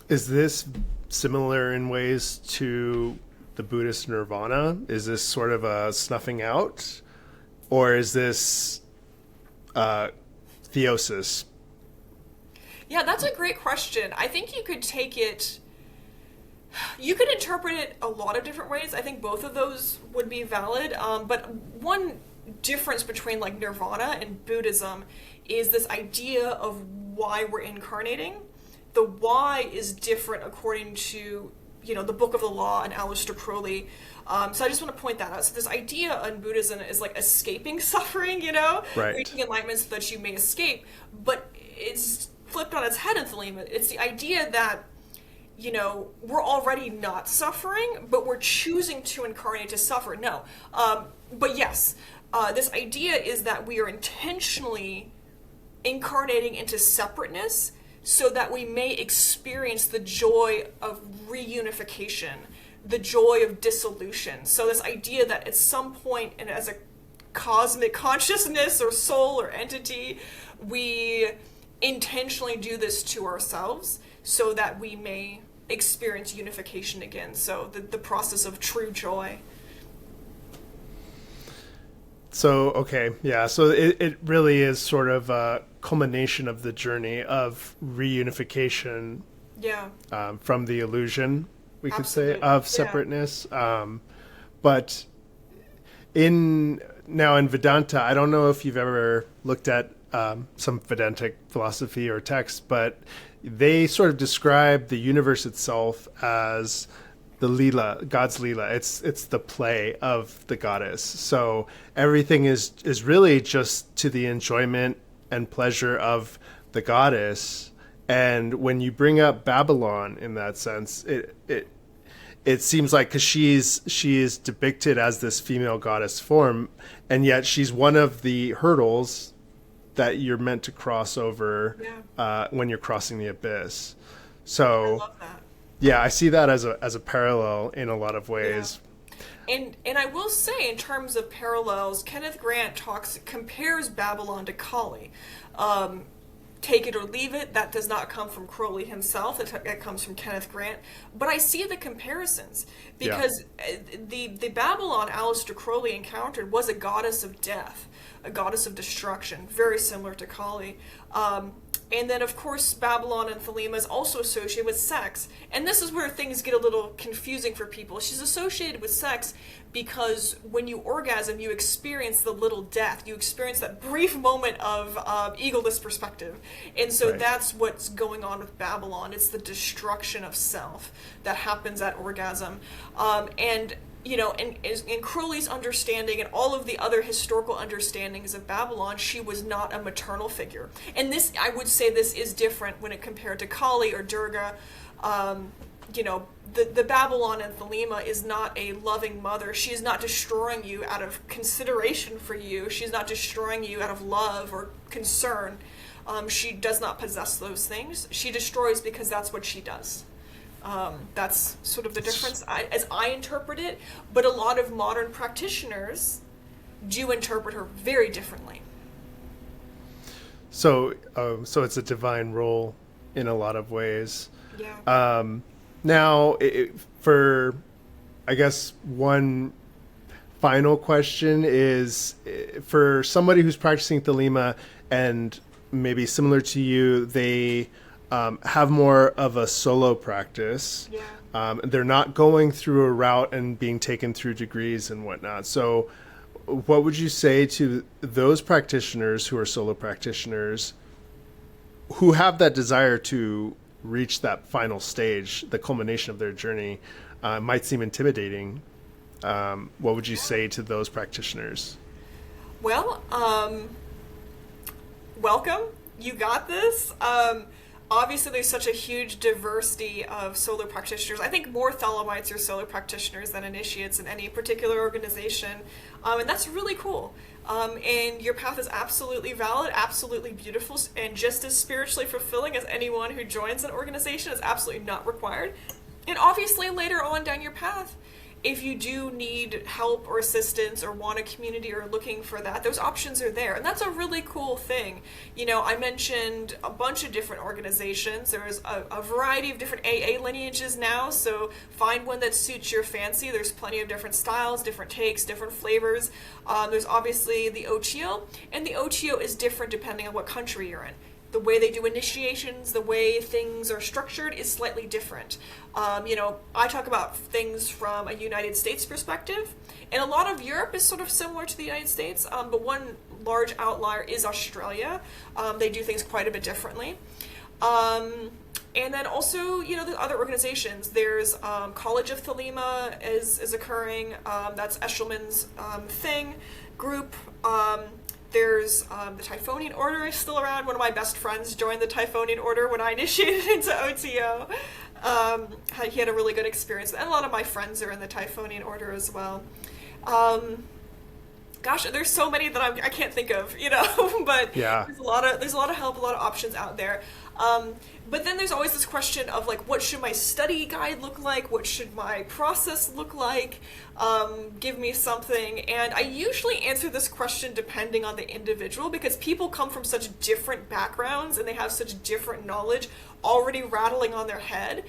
Is this similar in ways to the Buddhist nirvana? Is this sort of a snuffing out? Or is this theosis? Yeah, that's a great question. I think you could interpret it a lot of different ways. I think both of those would be valid. But one difference between like nirvana and Buddhism is this idea of why we're incarnating. the why is different according to, the Book of the Law and Aleister Crowley. So I just want to point that out. So this idea in Buddhism is like escaping suffering, Right. reaching enlightenment so that you may escape. But it's flipped on its head in Thelema. It's the idea that, we're already not suffering, but we're choosing to incarnate to suffer. No. But yes, this idea is that we are intentionally incarnating into separateness so that we may experience the joy of reunification, the joy of dissolution. So this idea that at some point, and as a cosmic consciousness or soul or entity, we intentionally do this to ourselves so that we may experience unification again. So the process of true joy. So, okay, yeah, so it really is sort of a culmination of the journey of reunification Yeah. From the illusion, we could Absolutely. say, of Yeah. separateness. But in Vedanta, I don't know if you've ever looked at some Vedantic philosophy or text, but they sort of describe the universe itself as the Leela, God's Leela. It's the play of the goddess. So everything is really just to the enjoyment and pleasure of the goddess. And when you bring up Babylon in that sense, it seems like, because she is depicted as this female goddess form, and yet she's one of the hurdles that you're meant to cross over when you're crossing the abyss. So I love that. yeah, I see that as a parallel in a lot of ways. Yeah. And I will say, in terms of parallels, Kenneth Grant compares Babylon to Kali. Take it or leave it, that does not come from Crowley himself, it comes from Kenneth Grant. But I see the comparisons, because the Babylon Aleister Crowley encountered was a goddess of death, a goddess of destruction, very similar to Kali. And then, of course, Babylon and Thelema is also associated with sex. And this is where things get a little confusing for people. She's associated with sex because when you orgasm, you experience the little death. You experience that brief moment of egoless perspective. And so Right. that's what's going on with Babylon. It's the destruction of self that happens at orgasm. And in Crowley's understanding and all of the other historical understandings of Babylon, she was not a maternal figure. And this, I would say, this is different when it compared to Kali or Durga. The Babylon in Thelema is not a loving mother. She is not destroying you out of consideration for you. She's not destroying you out of love or concern. She does not possess those things. She destroys because that's what she does. That's sort of the difference as I interpret it, but a lot of modern practitioners do interpret her very differently. So it's a divine role in a lot of ways. Yeah. Now, for, I guess, one final question is, for somebody who's practicing Thelema and maybe similar to you, they have more of a solo practice. Yeah. They're not going through a route and being taken through degrees and whatnot. So what would you say to those practitioners who are solo practitioners who have that desire to reach that final stage, the culmination of their journey? Might seem intimidating. What would you say to those practitioners? Well, welcome. You got this. Obviously, there's such a huge diversity of solo practitioners. I think more Thelemites are solo practitioners than initiates in any particular organization. And that's really cool. And your path is absolutely valid, absolutely beautiful, and just as spiritually fulfilling as anyone who joins an organization. Is absolutely not required. And obviously, later on down your path, if you do need help or assistance or want a community or looking for that, those options are there. And that's a really cool thing. I mentioned a bunch of different organizations. There's a variety of different AA lineages now, so find one that suits your fancy. There's plenty of different styles, different takes, different flavors. There's obviously the OTO, and the OTO is different depending on what country you're in. The way they do initiations, the way things are structured is slightly different. I talk about things from a United States perspective, and a lot of Europe is sort of similar to the United States, but one large outlier is Australia. They do things quite a bit differently. And then also, the other organizations. There's College of Thelema is occurring. That's Eshelman's group. There's the Typhonian Order is still around. One of my best friends joined the Typhonian Order when I initiated into OTO. He had a really good experience. And a lot of my friends are in the Typhonian Order as well. Gosh, there's so many that I can't think of, but yeah. there's a lot of help, a lot of options out there. But then there's always this question of like, what should my study guide look like? What should my process look like? Give me something. And I usually answer this question depending on the individual, because people come from such different backgrounds and they have such different knowledge already rattling around their head.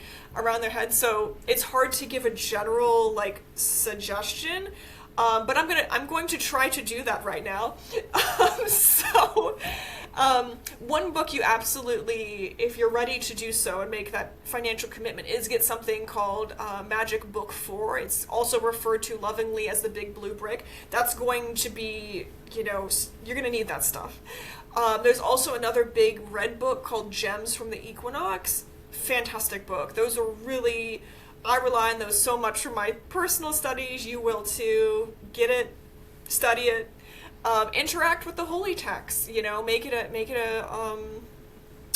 So it's hard to give a general like suggestion. But I'm going to try to do that right now. One book you absolutely, if you're ready to do so and make that financial commitment, is get something called Magick Book 4. It's also referred to lovingly as the Big Blue Brick. That's going to be, you're going to need that stuff. There's also another big red book called Gems from the Equinox. Fantastic book. Those are really... I rely on those so much for my personal studies. You will too. Get it, study it, interact with the holy texts. Make it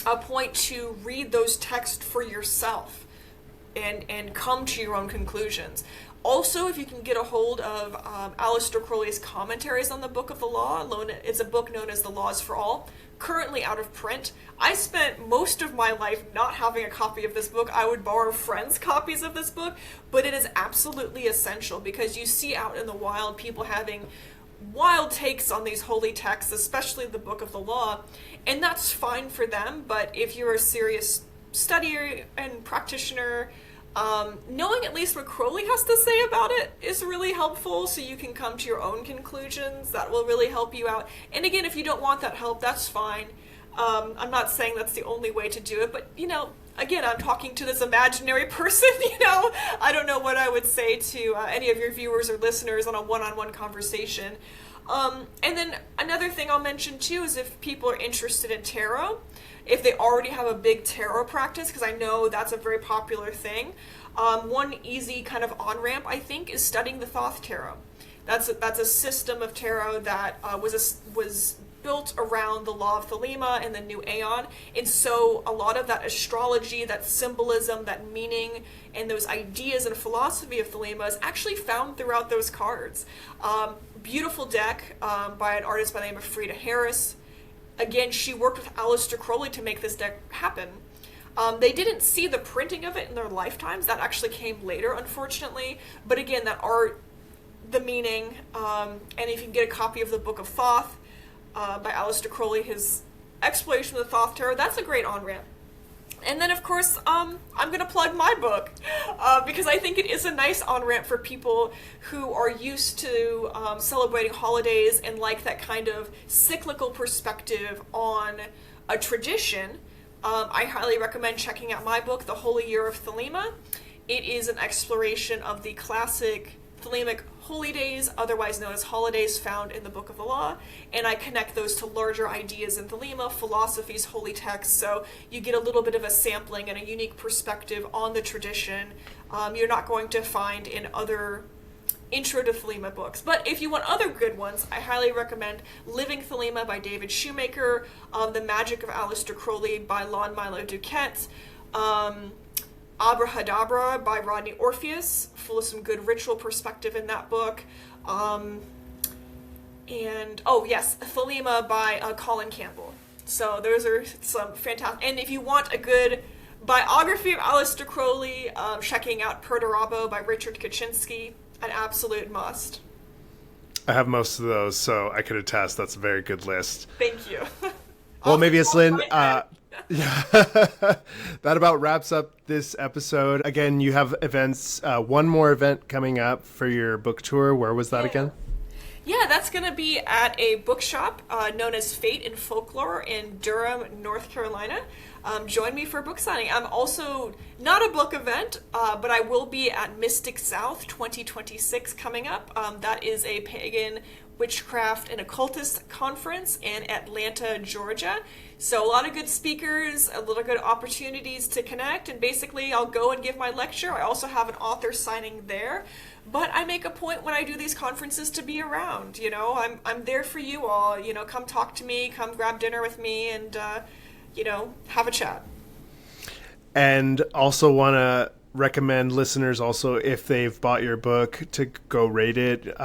a point to read those texts for yourself, and come to your own conclusions. Also, if you can get a hold of Aleister Crowley's commentaries on the Book of the Law, it's a book known as The Laws for All, currently out of print. I spent most of my life not having a copy of this book. I would borrow friends' copies of this book, but it is absolutely essential, because you see out in the wild people having wild takes on these holy texts, especially the Book of the Law, and that's fine for them. But if you're a serious studier and practitioner, knowing at least what Crowley has to say about it is really helpful, so you can come to your own conclusions. That will really help you out. And again, if you don't want that help, that's fine. I'm not saying that's the only way to do it, but, again, I'm talking to this imaginary person, I don't know what I would say to any of your viewers or listeners on a one-on-one conversation. And then another thing I'll mention, too, is if people are interested in tarot, if they already have a big tarot practice, because I know that's a very popular thing. One easy kind of on-ramp, I think, is studying the Thoth Tarot. That's a system of tarot that was built around the Law of Thelema and the New Aeon. And so a lot of that astrology, that symbolism, that meaning, and those ideas and philosophy of Thelema is actually found throughout those cards. Beautiful deck by an artist by the name of Frida Harris. Again, she worked with Aleister Crowley to make this deck happen. They didn't see the printing of it in their lifetimes. That actually came later, unfortunately. But again, that art, the meaning, and if you can get a copy of the Book of Thoth by Aleister Crowley, his exploration of the Thoth Tarot, that's a great on-ramp. And then, of course, I'm going to plug my book, because I think it is a nice on-ramp for people who are used to celebrating holidays and like that kind of cyclical perspective on a tradition. I highly recommend checking out my book, The Holy Year of Thelema. It is an exploration of the classic Thelemic holy days, otherwise known as holidays, found in the Book of the Law, and I connect those to larger ideas in Thelema, philosophies, holy texts, so you get a little bit of a sampling and a unique perspective on the tradition you're not going to find in other Intro to Thelema books. But if you want other good ones, I highly recommend Living Thelema by David Shoemaker, The Magick of Aleister Crowley by Lon Milo Duquette, Abrahadabra by Rodney Orpheus, full of some good ritual perspective in that book. And, oh yes, Thelema by Colin Campbell. So those are some fantastic, and if you want a good biography of Aleister Crowley, checking out Perdurabo by Richard Kaczynski, an absolute must. I have most of those, so I could attest that's a very good list. Thank you. Well, Maevius Lynn, yeah, that about wraps up this episode. Again, you have events, one more event coming up for your book tour. Where was that again? Yeah, that's going to be at a bookshop known as Fate and Folklore in Durham, North Carolina. Join me for a book signing. I'm also not a book event, but I will be at Mystic South 2026 coming up. That is a pagan Witchcraft and Occultist Conference in Atlanta, Georgia. So a lot of good speakers, a lot of good opportunities to connect, and basically I'll go and give my lecture. I also have an author signing there, but I make a point when I do these conferences to be around. You know, I'm there for you all. You know, come talk to me, come grab dinner with me, and you know, have a chat. And also want to recommend listeners also, if they've bought your book, to go rate it.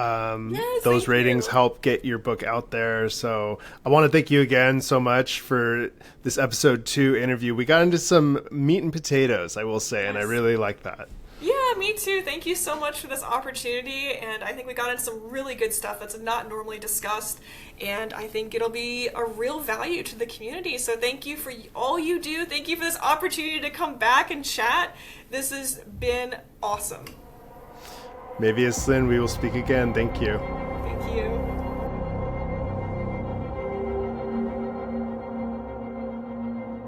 Those ratings help get your book out there. So I want to thank you again so much for this episode 2 interview. We got into some meat and potatoes, I will say, and I really like that. Yeah, me too. Thank you so much for this opportunity, and I think we got into some really good stuff that's not normally discussed, and I think it'll be a real value to the community. So thank you for all you do. Thank you for this opportunity to come back and chat. This has been awesome. Maevius Lynn, we will speak again. Thank you. Thank you.